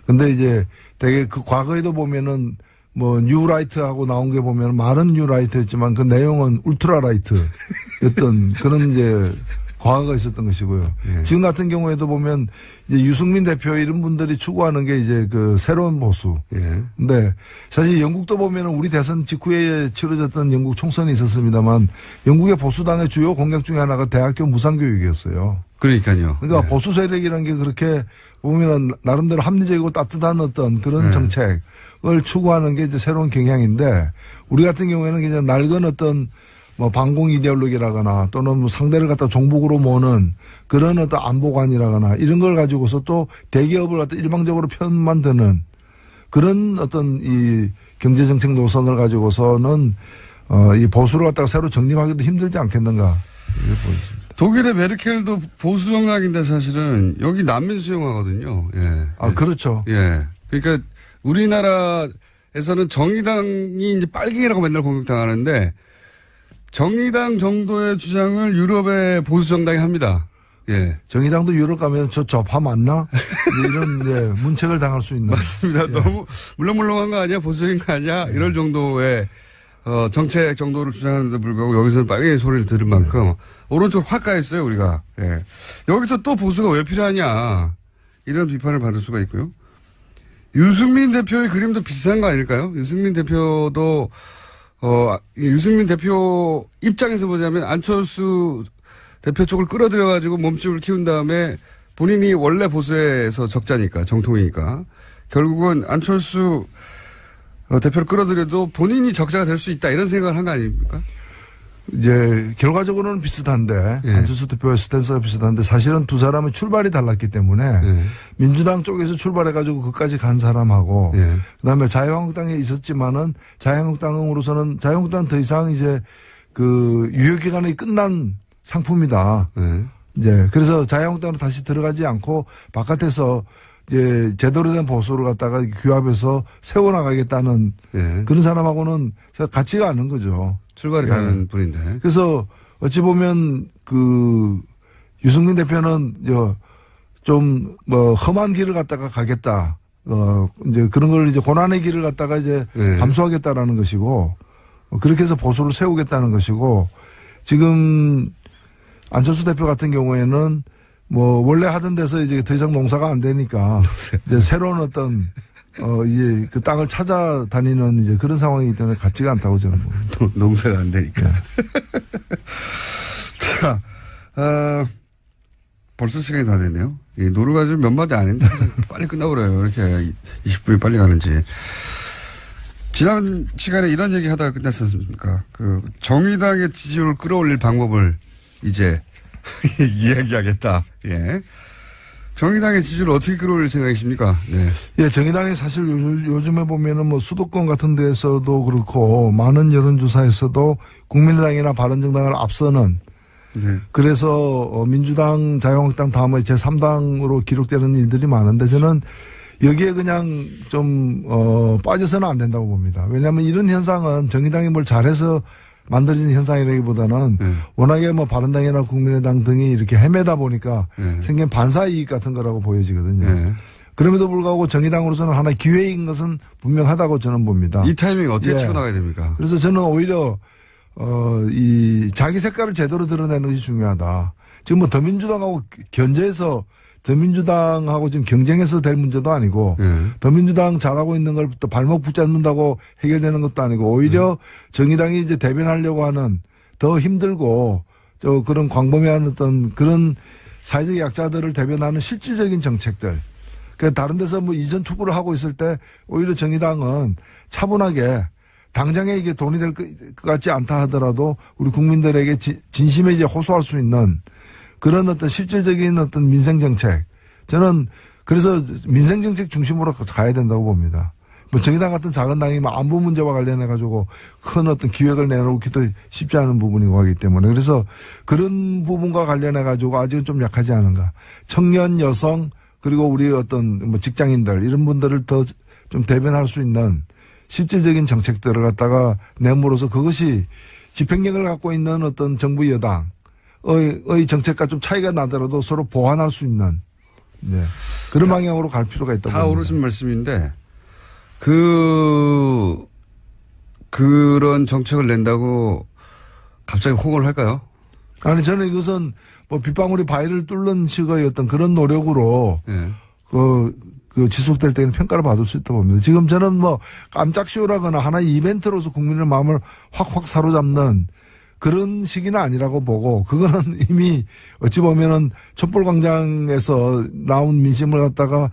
근데 이제 되게 그 과거에도 보면은 뭐 뉴라이트하고 나온 게 보면 말은 뉴라이트였지만 그 내용은 울트라라이트였던 그런 이제 과거가 있었던 것이고요. 예. 지금 같은 경우에도 보면 이제 유승민 대표 이런 분들이 추구하는 게 이제 그 새로운 보수. 예. 근데 사실 영국도 보면은 우리 대선 직후에 치러졌던 영국 총선이 있었습니다만 영국의 보수당의 주요 공약 중에 하나가 대학교 무상교육이었어요. 그러니까요. 그러니까 예. 보수 세력이라는 게 그렇게 보면은 나름대로 합리적이고 따뜻한 어떤 그런 정책을 추구하는 게 이제 새로운 경향인데 우리 같은 경우에는 그냥 낡은 어떤 뭐 반공 이데올로기라거나 또는 뭐 상대를 갖다 종북으로 모는 그런 어떤 안보관이라거나 이런 걸 가지고서 또 대기업을 갖다 일방적으로 편만 드는 그런 어떤 이 경제정책 노선을 가지고서는 이 보수를 갖다가 새로 정립하기도 힘들지 않겠는가 이렇게 보입니다. 독일의 메르켈도 보수 정당인데 사실은 여기 난민 수용하거든요. 예. 아, 그렇죠. 예. 그러니까 우리나라에서는 정의당이 이제 빨갱이라고 맨날 공격당하는데 정의당 정도의 주장을 유럽의 보수 정당이 합니다. 예. 정의당도 유럽 가면 저 좌파 맞나? 이런 예, 문책을 당할 수 있는. 맞습니다. 예. 너무 물렁물렁한 거 아니야? 보수적인 거 아니야? 이럴 정도의 정책 정도를 주장하는데 불구하고 여기서는 빨갱이 소리를 들은 만큼 오른쪽 확 가있어요 우리가. 예. 여기서 또 보수가 왜 필요하냐 이런 비판을 받을 수가 있고요. 유승민 대표의 그림도 비슷한 거 아닐까요? 유승민 대표도 유승민 대표 입장에서 보자면 안철수 대표 쪽을 끌어들여가지고 몸집을 키운 다음에 본인이 원래 보수에서 적자니까 정통이니까 결국은 안철수 대표를 끌어들여도 본인이 적자가 될 수 있다 이런 생각을 한 거 아닙니까? 이제 결과적으로는 비슷한데 예. 안철수 대표의 스탠스가 비슷한데 사실은 두 사람은 출발이 달랐기 때문에 예. 민주당 쪽에서 출발해가지고 그까지 간 사람하고 예. 그다음에 자유한국당에 있었지만은 자유한국당으로서는 자유한국당은 더 이상 이제 그 유효 기간이 끝난 상품이다. 예. 이제 그래서 자유한국당으로 다시 들어가지 않고 바깥에서 이제 제대로 된 보수를 갖다가 규합해서 세워나가겠다는 예. 그런 사람하고는 같지가 않은 거죠. 출발이 다른 분인데. 그래서 어찌 보면 그 유승민 대표는 좀 뭐 험한 길을 갖다가 가겠다. 이제 그런 걸 이제 고난의 길을 갖다가 이제 감수하겠다라는 것이고 그렇게 해서 보수를 세우겠다는 것이고 지금 안철수 대표 같은 경우에는 뭐 원래 하던 데서 이제 더 이상 농사가 안 되니까 이제 새로운 어떤 이제 그 땅을 찾아다니는 이제 그런 상황이기 때문에 같지가 않다고 저는 봅니다. 농사가 안 되니까. 자, 벌써 시간이 다 됐네요. 이 노루가 좀 몇 마디 안 했는데 빨리 끝나버려요. 이렇게 20분이 빨리 가는지. 지난 시간에 이런 얘기 하다가 끝났지 않습니까? 그 정의당의 지지율을 끌어올릴 방법을 이제 이야기하겠다. 예. 정의당의 지지율을 어떻게 끌어올릴 생각이십니까? 네. 예, 정의당이 사실 요즘에 보면은 뭐 수도권 같은 데서도 그렇고 많은 여론조사에서도 국민의당이나 바른정당을 앞서는 네. 그래서 민주당, 자유한국당 다음에 제3당으로 기록되는 일들이 많은데 저는 여기에 그냥 좀 빠져서는 안 된다고 봅니다. 왜냐하면 이런 현상은 정의당이 뭘 잘해서 만들어진 현상이라기보다는 워낙에 뭐 바른당이나 국민의당 등이 이렇게 헤매다 보니까 생긴 반사이익 같은 거라고 보여지거든요. 그럼에도 불구하고 정의당으로서는 하나의 기회인 것은 분명하다고 저는 봅니다. 이 타이밍 어떻게 치고 나가야 됩니까? 그래서 저는 오히려 이 자기 색깔을 제대로 드러내는 것이 중요하다. 지금 뭐 더민주당하고 견제해서 더민주당하고 지금 경쟁해서 될 문제도 아니고 더민주당 잘하고 있는 걸 또 발목 붙잡는다고 해결되는 것도 아니고 오히려 정의당이 이제 대변하려고 하는 더 힘들고 저 그런 광범위한 어떤 그런 사회적 약자들을 대변하는 실질적인 정책들. 그러니까 다른 데서 뭐 이전 투구를 하고 있을 때 오히려 정의당은 차분하게 당장에 이게 돈이 될 것 같지 않다 하더라도 우리 국민들에게 진심에 이제 호소할 수 있는 그런 어떤 실질적인 어떤 민생정책. 저는 그래서 민생정책 중심으로 가야 된다고 봅니다. 뭐 정의당 같은 작은 당이 뭐 안보 문제와 관련해가지고 큰 어떤 기획을 내놓기도 쉽지 않은 부분이고 하기 때문에 그래서 그런 부분과 관련해가지고 아직은 좀 약하지 않은가. 청년, 여성, 그리고 우리 어떤 뭐 직장인들 이런 분들을 더 좀 대변할 수 있는 실질적인 정책들을 갖다가 내므로서 그것이 집행력을 갖고 있는 어떤 정부 여당의 정책과 좀 차이가 나더라도 서로 보완할 수 있는 그런 방향으로 갈 필요가 있다고 봅니다. 다 옳으신 말씀인데 그런 정책을 낸다고 갑자기 호응을 할까요? 아니 저는 이것은 뭐 빗방울이 바위를 뚫는 식의 어떤 그런 노력으로 그 지속될 때는 평가를 받을 수 있다고 봅니다. 지금 저는 뭐 깜짝 쇼라거나 하나의 이벤트로서 국민의 마음을 확확 사로잡는 그런 시기는 아니라고 보고 그거는 이미 어찌 보면은 촛불광장에서 나온 민심을 갖다가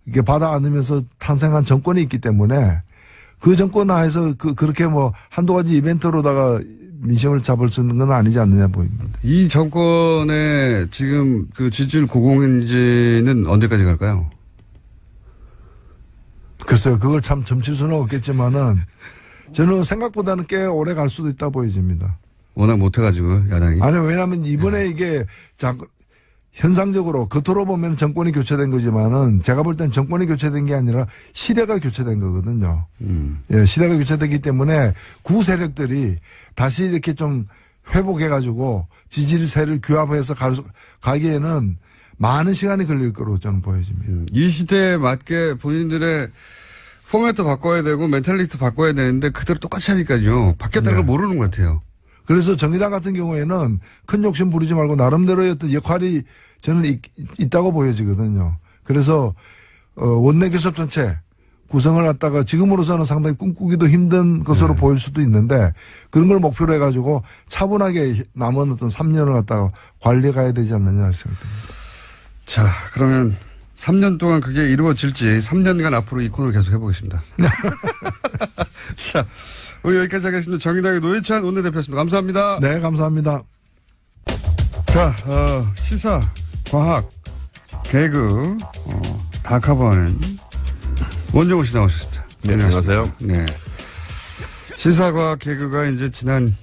이게 받아 안으면서 탄생한 정권이 있기 때문에 그 정권 하에서 그렇게 뭐 한두 가지 이벤트로다가 민심을 잡을 수 있는 건 아니지 않느냐 보입니다. 이 정권의 지금 그 지지율 고공인지는 언제까지 갈까요? 글쎄요, 그걸 참 점칠 수는 없겠지만은 저는 생각보다는 꽤 오래 갈 수도 있다 보여집니다. 워낙 못해가지고 야당이. 아니 왜냐하면 이번에 이게 현상적으로 겉으로 보면 정권이 교체된 거지만은 제가 볼 땐 정권이 교체된 게 아니라 시대가 교체된 거거든요. 예, 시대가 교체되기 때문에 구 세력들이 다시 이렇게 좀 회복해가지고 지지세를 규합해서 가기에는 많은 시간이 걸릴 거로 저는 보여집니다. 이 시대에 맞게 본인들의 포맷도 바꿔야 되고 멘탈리티 바꿔야 되는데 그대로 똑같이 하니까요. 바뀌었다는 걸 모르는 것 같아요. 그래서 정의당 같은 경우에는 큰 욕심 부리지 말고 나름대로의 어떤 역할이 저는 있다고 보여지거든요. 그래서 원내 교섭 전체 구성을 갖다가 지금으로서는 상당히 꿈꾸기도 힘든 것으로 보일 수도 있는데 그런 걸 목표로 해가지고 차분하게 남은 어떤 3년을 갖다가 관리해 가야 되지 않느냐 생각합니다. 자, 그러면 3년 동안 그게 이루어질지 3년간 앞으로 이 코너를 계속 해보겠습니다. 자, 오늘 여기까지 하겠습니다. 정의당의 노회찬 원내대표였습니다. 감사합니다. 네, 감사합니다. 자, 시사, 과학, 개그, 다 커버하는 원종우 씨 나오셨습니다. 네, 안녕하세요. 네. 시사, 과학, 개그가 이제 지난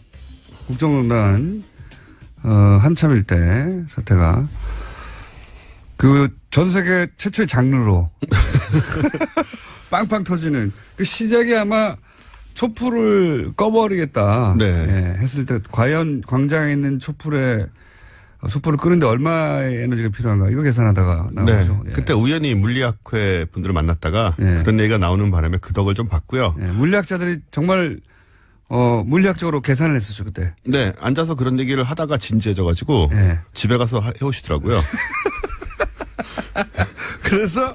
국정농단, 한참일 때 사태가 그 전 세계 최초의 장르로 빵빵 터지는 그 시작이 아마 촛불을 꺼버리겠다. 네. 예, 했을 때 과연 광장에 있는 촛불을 끄는데 얼마의 에너지가 필요한가 이거 계산하다가 나온 거죠. 네. 예. 그때 우연히 물리학회 분들을 만났다가 그런 얘기가 나오는 바람에 그 덕을 좀 봤고요. 예, 물리학자들이 정말 물리학적으로 계산을 했었죠 그때. 네, 앉아서 그런 얘기를 하다가 진지해져가지고 집에 가서 해오시더라고요. 그래서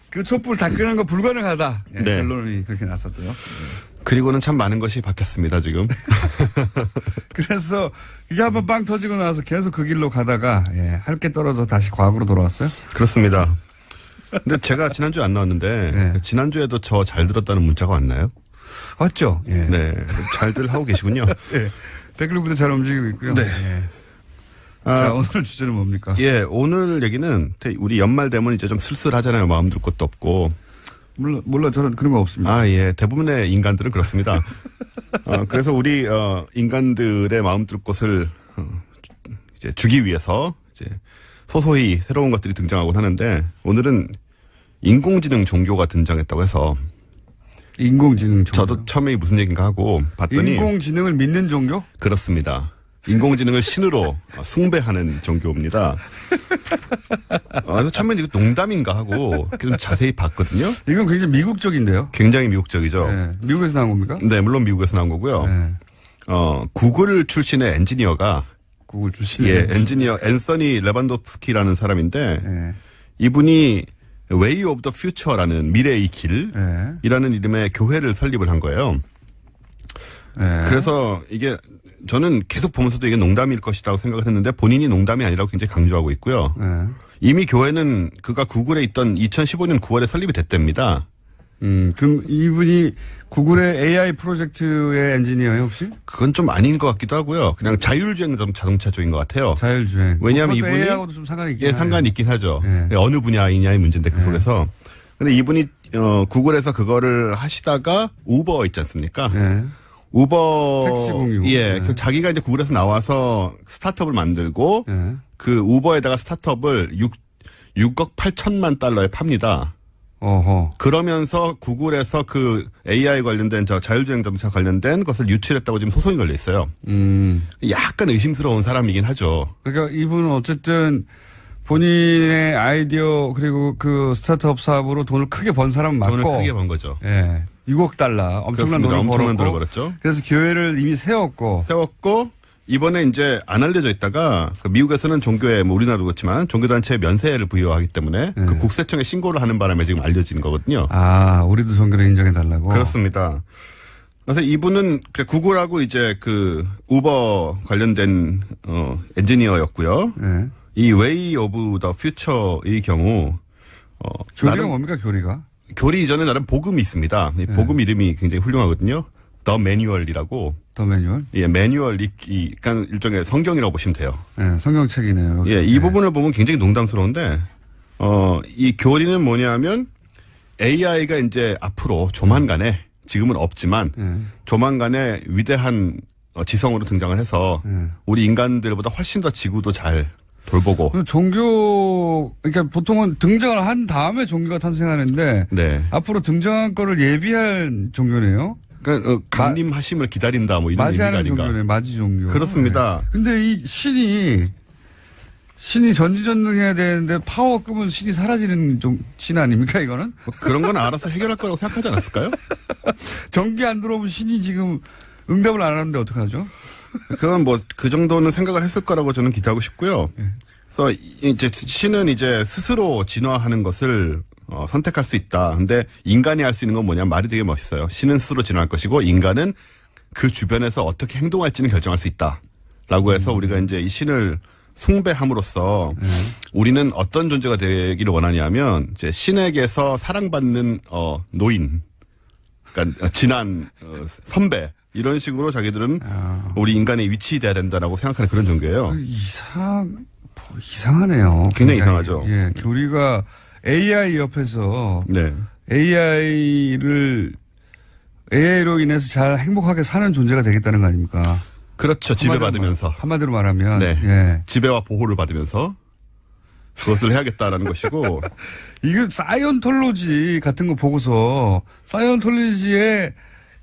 그 촛불 다 끄는 거 불가능하다. 예, 네. 결론이 그렇게 났었고요. 그리고는 참 많은 것이 바뀌었습니다 지금. 그래서 이게 한번 빵 터지고 나서 계속 그 길로 가다가 할 게 떨어져 다시 과거로 돌아왔어요? 그렇습니다. 근데 제가 지난주에 안 나왔는데 지난주에도 저 잘 들었다는 문자가 왔나요? 왔죠. 예. 네, 잘들 하고 계시군요. 예. 댓글부터 잘 움직이고 있고요. 네. 예. 자, 오늘 주제는 뭡니까? 예, 오늘 얘기는 우리 연말 되면 이제 좀 쓸쓸하잖아요. 마음 둘 것도 없고. 몰라, 저는 그런 거 없습니다. 아, 예. 대부분의 인간들은 그렇습니다. 그래서 우리, 인간들의 마음 둘 곳을, 이제 주기 위해서, 이제, 소소히 새로운 것들이 등장하곤 하는데, 오늘은 인공지능 종교가 등장했다고 해서. 인공지능 종교. 저도 처음에 무슨 얘기인가 하고 봤더니. 인공지능을 믿는 종교? 그렇습니다. 인공지능을 신으로 숭배하는 종교입니다. 그래서 처음엔 이거 농담인가 하고 좀 자세히 봤거든요. 이건 굉장히 미국적인데요. 굉장히 미국적이죠. 네. 미국에서 나온 겁니까? 네, 물론 미국에서 나온 거고요. 네. 구글 출신의 엔지니어가 구글 출신의 엔지니어 앤서니 레반도프스키라는 사람인데 이분이 Way of the Future라는 미래의 길이라는 이름의 교회를 설립을 한 거예요. 그래서 이게 저는 계속 보면서도 이게 농담일 것이라고 생각을 했는데 본인이 농담이 아니라고 굉장히 강조하고 있고요. 이미 교회는 그가 구글에 있던 2015년 9월에 설립이 됐답니다. 그럼 이분이 구글의 AI 프로젝트의 엔지니어예요 혹시? 그건 좀 아닌 것 같기도 하고요. 그냥 자율주행 자동차 쪽인 것 같아요. 자율주행. 왜냐하면 이분이 AI하고도 좀 상관이 있긴 상관이 있긴 하죠. 어느 분야이냐의 문제인데 그 속에서. 근데 이분이 구글에서 그거를 하시다가 우버 있지 않습니까? 우버 택시 공유. 자기가 이제 구글에서 나와서 스타트업을 만들고 그 우버에다가 스타트업을 6억 8천만 달러에 팝니다. 그러면서 구글에서 그 AI 관련된 자율주행 자동차 관련된 것을 유출했다고 지금 소송이 걸려 있어요. 약간 의심스러운 사람이긴 하죠. 그러니까 이분은 어쨌든 본인의 아이디어 그리고 그 스타트업 사업으로 돈을 크게 번 사람은 맞고. 돈을 크게 번 거죠. 6억 달러 엄청난 돈을 벌었죠. 그래서 교회를 이미 세웠고 이번에 이제 안 알려져 있다가 그 미국에서는 종교에 뭐 우리나라도 그렇지만 종교단체에 면세를 부여하기 때문에 그 국세청에 신고를 하는 바람에 지금 알려진 거거든요. 아, 우리도 종교를 인정해달라고? 그렇습니다. 그래서 이분은 구글하고 이제 그 우버 관련된 엔지니어였고요. 이 Way of the Future의 경우 교리가 뭡니까 교리가? 교리 이전에 나름 복음이 있습니다. 이 복음 이름이 굉장히 훌륭하거든요. The Manual이라고. The Manual? 예, 매뉴얼이 그러니까 일종의 성경이라고 보시면 돼요. 네, 성경책이네요. 예, 이 부분을 보면 굉장히 농담스러운데 이 교리는 뭐냐면 AI가 이제 앞으로 조만간에 지금은 없지만 조만간에 위대한 지성으로 등장을 해서 우리 인간들보다 훨씬 더 지구도 잘 돌보고. 종교, 그러니까 보통은 등장을 한 다음에 종교가 탄생하는데 앞으로 등장할 거를 예비한 종교네요. 그러니까 강림하심을 기다린다 뭐 이런 의미가 아닌가. 종교네, 맞이 종교. 그렇습니다. 근데 이 신이 전지전능해야 되는데 파워 끄면 신이 사라지는 신 아닙니까 이거는? 뭐 그런 건 알아서 해결할 거라고 생각하지 않았을까요? 전기 안 들어오면 신이 지금 응답을 안 하는데 어떡하죠? 그건 뭐 그 정도는 생각을 했을 거라고 저는 기대하고 싶고요. 그래서 이제 신은 이제 스스로 진화하는 것을 선택할 수 있다. 근데 인간이 할 수 있는 건 뭐냐? 말이 되게 멋있어요. 신은 스스로 진화할 것이고 인간은 그 주변에서 어떻게 행동할지는 결정할 수 있다. 라고 해서 우리가 이제 이 신을 숭배함으로써 우리는 어떤 존재가 되기를 원하냐면 이제 신에게서 사랑받는 노인, 그러니까 진한 선배 이런 식으로 자기들은 우리 인간의 위치돼야 된다라고 생각하는 그런 종교예요. 이상하네요. 굉장히 이상하죠. 예, 교리가 AI 옆에서 AI로 인해서 잘 행복하게 사는 존재가 되겠다는 거 아닙니까? 그렇죠. 지배받으면서. 한마디로 말하면. 네. 예. 지배와 보호를 받으면서. 그것을 해야겠다라는 것이고. 이거 사이언톨로지 같은 거 보고서 사이언톨로지에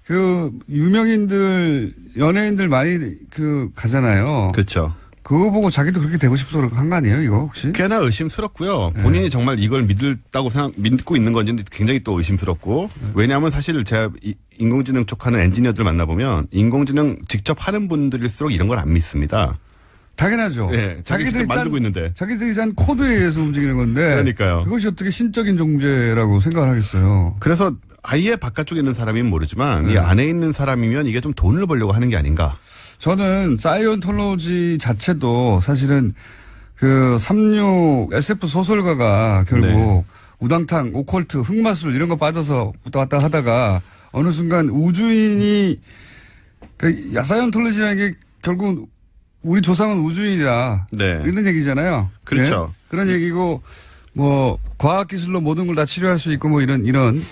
그 유명인들 연예인들 많이 그 가잖아요. 그렇죠. 그거 보고 자기도 그렇게 되고 싶어서 한 거 아니에요, 이거 혹시? 꽤나 의심스럽고요. 본인이 정말 이걸 믿고 있는 건지 굉장히 또 의심스럽고. 왜냐하면 사실 제가 인공지능 쪽 하는 엔지니어들 만나보면 인공지능 직접 하는 분들일수록 이런 걸 안 믿습니다. 당연하죠. 네, 자기들이 만들고 있는데. 자기들이 짠 코드에 의해서 움직이는 건데. 그러니까요. 그것이 어떻게 신적인 존재라고 생각을 하겠어요. 그래서 아예 바깥쪽에 있는 사람이면 모르지만 이 안에 있는 사람이면 이게 좀 돈을 벌려고 하는 게 아닌가. 저는 사이언톨로지 자체도 사실은 그 36 SF 소설가가 결국 우당탕, 오컬트, 흑마술 이런 거 빠져서 왔다 갔다 하다가 어느 순간 우주인이 그 사이언톨로지라는 게 결국 우리 조상은 우주인이다. 네. 이런 얘기잖아요. 그렇죠. 네? 그런 얘기고 뭐 과학기술로 모든 걸 다 치료할 수 있고 뭐 이런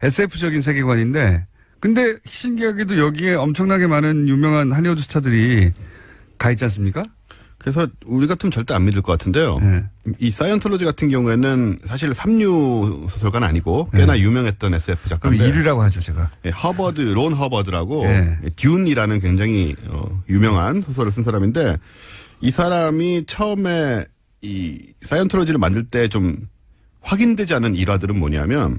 SF적인 세계관인데 근데 신기하게도 여기에 엄청나게 많은 유명한 할리우드 스타들이 가 있지 않습니까? 그래서 우리 같으면 절대 안 믿을 것 같은데요. 네. 이 사이언톨로지 같은 경우에는 사실 삼류 소설가는 아니고 꽤나 유명했던 SF 작가인데. 그럼 1위라고 하죠, 제가. 네, 론 허버드라고 듄이라는 굉장히 유명한 소설을 쓴 사람인데 이 사람이 처음에 이 사이언톨로지를 만들 때 좀 확인되지 않은 일화들은 뭐냐면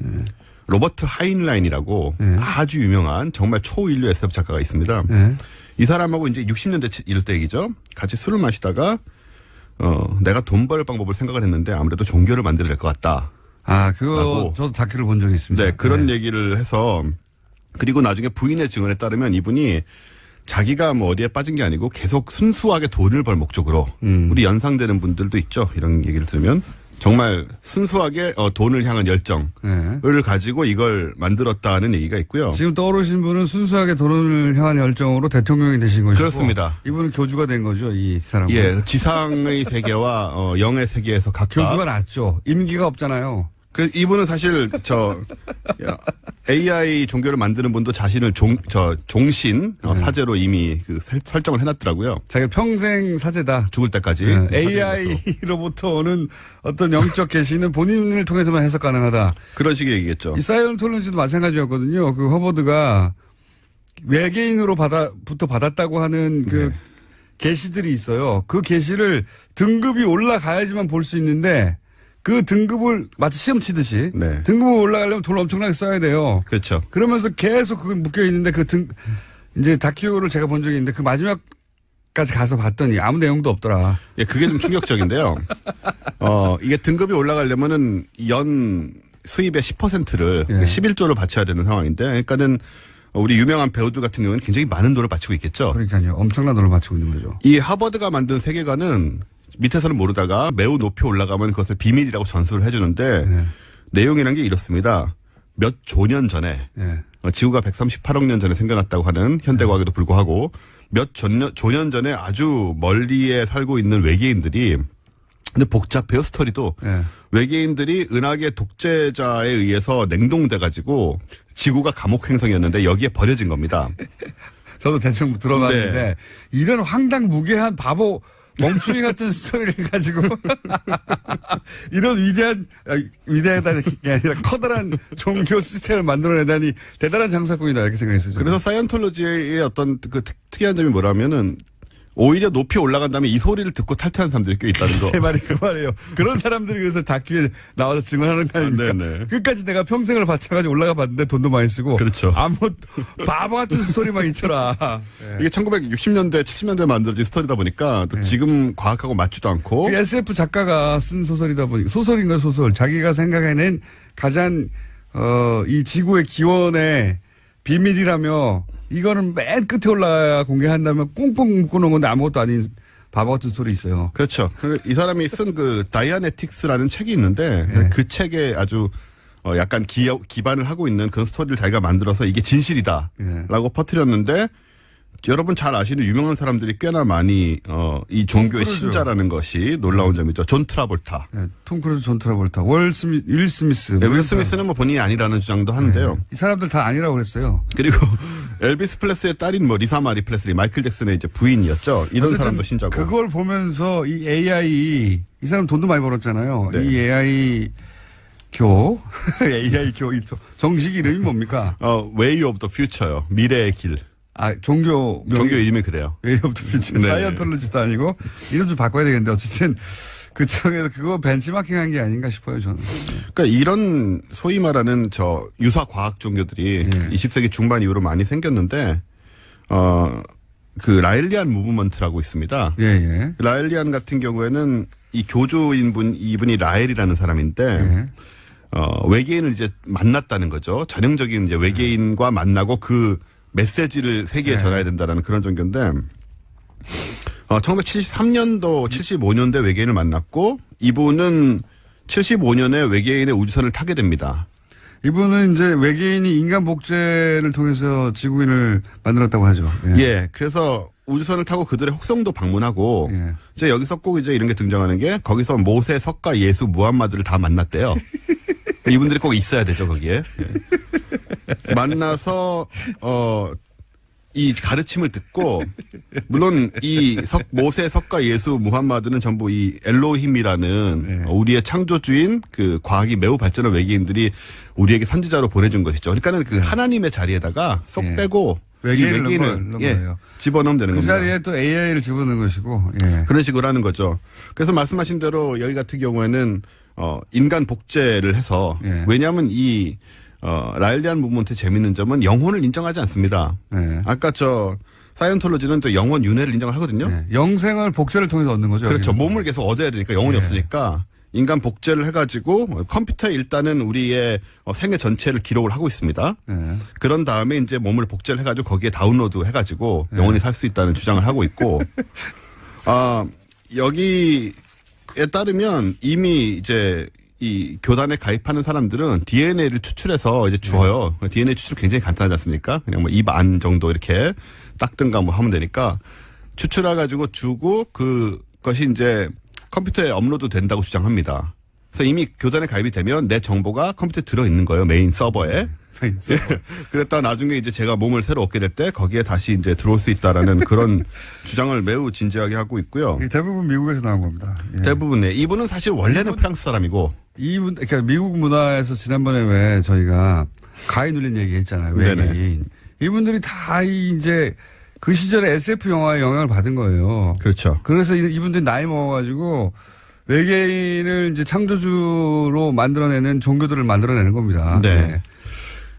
로버트 하인라인이라고 아주 유명한 정말 초인류 SF 작가가 있습니다. 이 사람하고 이제 60년대 이럴 때 얘기죠. 같이 술을 마시다가 내가 돈 벌 방법을 생각을 했는데 아무래도 종교를 만들어야 될 것 같다. 아, 그거 저도 다큐를 본 적이 있습니다. 네, 그런 얘기를 해서 그리고 나중에 부인의 증언에 따르면 이분이 자기가 뭐 어디에 빠진 게 아니고 계속 순수하게 돈을 벌 목적으로 우리 연상되는 분들도 있죠. 이런 얘기를 들으면 정말 순수하게 돈을 향한 열정을 가지고 이걸 만들었다는 얘기가 있고요. 지금 떠오르신 분은 순수하게 돈을 향한 열정으로 대통령이 되신 것이고. 그렇습니다. 이분은 교주가 된 거죠, 이 사람은. 예, 지상의 세계와 영의 세계에서 각각. 교주가 낫죠. 임기가 없잖아요. 그 이분은 사실 AI 종교를 만드는 분도 자신을 종신 사제로 이미 그 설정을 해놨더라고요. 자기 평생 사제다. 죽을 때까지. AI로부터 오는 어떤 영적 계시는 본인을 통해서만 해석 가능하다. 그런 식의 얘기겠죠. 이 사이언톨로지도 마찬가지였거든요. 그 허버드가 외계인으로부터 받았다고 하는 그 계시들이 있어요. 그 계시를 등급이 올라가야지만 볼 수 있는데. 그 등급을 마치 시험 치듯이 등급을 올라가려면 돈을 엄청나게 써야 돼요. 그렇죠. 그러면서 계속 그걸 묶여 있는데 이제 다큐를 제가 본 적이 있는데 그 마지막까지 가서 봤더니 아무 내용도 없더라. 예, 그게 좀 충격적인데요. 이게 등급이 올라가려면은 연 수입의 10%를 11조를 바쳐야 되는 상황인데, 그러니까는 우리 유명한 배우들 같은 경우는 굉장히 많은 돈을 바치고 있겠죠. 그러니까요. 엄청난 돈을 바치고 있는 거죠. 이 하버드가 만든 세계관은 밑에서는 모르다가 매우 높이 올라가면 그것을 비밀이라고 전수를 해주는데 내용이라는 게 이렇습니다. 몇 조년 전에 지구가 138억 년 전에 생겨났다고 하는 현대과학에도 불구하고 몇 조년 전에 아주 멀리에 살고 있는 외계인들이 근데 복잡해요 스토리도 외계인들이 은하계 독재자에 의해서 냉동돼가지고 지구가 감옥 행성이었는데 여기에 버려진 겁니다. 저도 대충 들어봤는데 이런 황당무계한 바보 멍충이 같은 스토리를 가지고 이런 위대하다는 게 아니라 커다란 종교 시스템을 만들어내다니 대단한 장사꾼이다 이렇게 생각했어요. 저는. 그래서 사이언톨로지의 어떤 그 특이한 점이 뭐라면은 오히려 높이 올라간 다음에 이 소리를 듣고 탈퇴한 사람들이 꽤 있다는 거. 제 말이 그 말이에요. 그런 사람들이 그래서 다큐에 나와서 증언하는 거 아닙니까? 끝까지 내가 평생을 바쳐가지고 올라가 봤는데 돈도 많이 쓰고. 그렇죠. 아무 바보 같은 스토리만 있더라. 이게 1960년대, 70년대에 만들어진 스토리다 보니까 또 지금 과학하고 맞지도 않고. 그 SF 작가가 쓴 소설이다 보니까 소설인가 소설. 자기가 생각해낸 가장 이 지구의 기원의 비밀이라며 이거는 맨 끝에 올라야 공개한다면 꽁꽁 묶어놓은 건데 아무것도 아닌 바보 같은 소리 있어요. 그렇죠. 이 사람이 쓴 그 다이아네틱스라는 책이 있는데 그 책에 아주 약간 기반을 하고 있는 그런 스토리를 자기가 만들어서 이게 진실이다라고 퍼뜨렸는데 여러분 잘 아시는 유명한 사람들이 꽤나 많이 이 종교의 신자라는 것이 놀라운 점이죠. 존 트라볼타. 톰 크루즈, 존 트라볼타, 윌 스미스. 윌 스미스는 뭐 본인이 아니라는 주장도 하는데요. 이 사람들 다 아니라고 그랬어요. 그리고 엘비스 프레슬리의 딸인 뭐 리사 마리 프레슬리, 마이클 잭슨의 이제 부인이었죠. 이런 사람도 신자고. 그걸 보면서 이 AI, 이 사람 돈도 많이 벌었잖아요. 네. 이 AI 교, AI 교, 정식 이름이 뭡니까? Way of the Future요. 미래의 길. 종교 이름이 그래요. Way of the Future. 네. 사이언톨로지도 아니고 이름 좀 바꿔야 되겠는데 어쨌든 그쪽에서 그거 벤치마킹한 게 아닌가 싶어요, 저는. 그러니까 이런 소위 말하는 유사 과학 종교들이 20세기 중반 이후로 많이 생겼는데 그 라일리안 무브먼트라고 있습니다. 예. 라일리안 같은 경우에는 이 교주인 이분이 라헬이라는 사람인데 외계인을 이제 만났다는 거죠. 전형적인 이제 외계인과 만나고 그 메시지를 세계에 전해야 된다라는 그런 종교인데 1973년도, 75년대 외계인을 만났고 이분은 75년에 외계인의 우주선을 타게 됩니다. 이분은 이제 외계인이 인간 복제를 통해서 지구인을 만들었다고 하죠. 예, 그래서 우주선을 타고 그들의 혹성도 방문하고 이제 여기서 꼭 이제 이런 게 등장하는 게 거기서 모세, 석가, 예수, 무함마드를 다 만났대요. 이분들이 꼭 있어야 되죠, 거기에. 만나서 이 가르침을 듣고 물론 이 모세, 석가, 예수, 무함마드는 전부 이 엘로힘이라는 우리의 창조주인 그 과학이 매우 발전한 외계인들이 우리에게 선지자로 보내준 것이죠. 그러니까는 그 하나님의 자리에다가 쏙 빼고 외계인을 집어넣으면 되는 겁니다. 그 자리에 또 AI를 집어넣는 것이고 그런 식으로 하는 거죠. 그래서 말씀하신 대로 여기 같은 경우에는 인간 복제를 해서 왜냐하면 이 라일리안 무브먼트의 재밌는 점은 영혼을 인정하지 않습니다. 아까 사이언톨로지는 또 영혼 윤회를 인정을 하거든요. 영생을 복제를 통해서 얻는 거죠. 그렇죠. 몸을 계속 얻어야 되니까 영혼이 없으니까 인간 복제를 해가지고 컴퓨터에 일단은 우리의 생애 전체를 기록을 하고 있습니다. 그런 다음에 이제 몸을 복제를 해가지고 거기에 다운로드 해가지고 영원히 살 수 있다는 주장을 하고 있고 여기에 따르면 이미 이제 이 교단에 가입하는 사람들은 DNA를 추출해서 이제 주어요. DNA 추출 굉장히 간단하지 않습니까? 그냥 뭐 입 안 정도 이렇게 닦든가 뭐 하면 되니까 추출해가지고 주고 그것이 이제 컴퓨터에 업로드 된다고 주장합니다. 그래서 이미 교단에 가입이 되면 내 정보가 컴퓨터에 들어있는 거예요. 메인 서버에. 그랬다 나중에 이제 제가 몸을 새로 얻게 될 때 거기에 다시 이제 들어올 수 있다라는 그런 주장을 매우 진지하게 하고 있고요. 대부분 미국에서 나온 겁니다. 대부분 이분은 사실 원래는 프랑스 사람이고. 그러니까 미국 문화에서 지난번에 왜 저희가 가위 눌린 얘기 했잖아요. 외계인. 이분들이 다 이제 그 시절에 SF 영화의 영향을 받은 거예요. 그렇죠. 그래서 이분들이 나이 먹어가지고 외계인을 이제 창조주로 만들어내는 종교들을 만들어내는 겁니다. 네.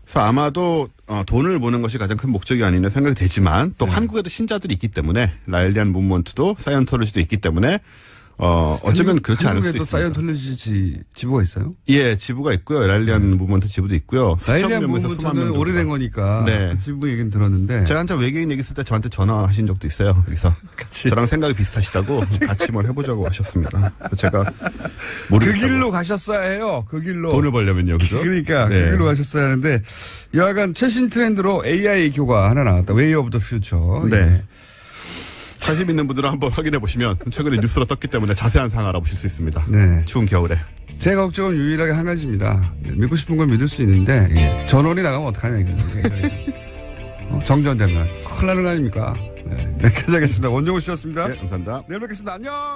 그래서 아마도 돈을 모는 것이 가장 큰 목적이 아니냐 생각이 되지만 또 한국에도 신자들이 있기 때문에 라일리안 무브먼트도 사이언톨로지도 있기 때문에 어쩌면 그렇지 않을 수도 있습니다. 한국에도 사이언톨로지 지부가 있어요? 예, 지부가 있고요. 라일리안 무브먼트 지부도 있고요. 라일리안 무브먼트는 오래된 거니까 그 지부 얘기는 들었는데 제가 한참 외계인 얘기 했을 때 저한테 전화하신 적도 있어요. 여기서 저랑 생각이 비슷하시다고 같이 뭘 해보자고 하셨습니다. 제가 모르겠다고. 그 길로 가셨어야 해요. 그 길로. 돈을 벌려면요. 그죠? 그러니까 그 길로 가셨어야 하는데 여하간 최신 트렌드로 AI 교가 하나 나왔다. Way of the Future. 네. 관심 있는 분들은 한번 확인해 보시면 최근에 뉴스로 떴기 때문에 자세한 사항 알아보실 수 있습니다. 네. 추운 겨울에. 제 걱정은 유일하게 한 가지입니다. 믿고 싶은 걸 믿을 수 있는데 전원이 나가면 어떡하냐 이거. 정전되면 큰일 나는 거 아닙니까? 네. 여기까지 하겠습니다. 원종우 씨였습니다. 네, 감사합니다. 내일 뵙겠습니다. 안녕.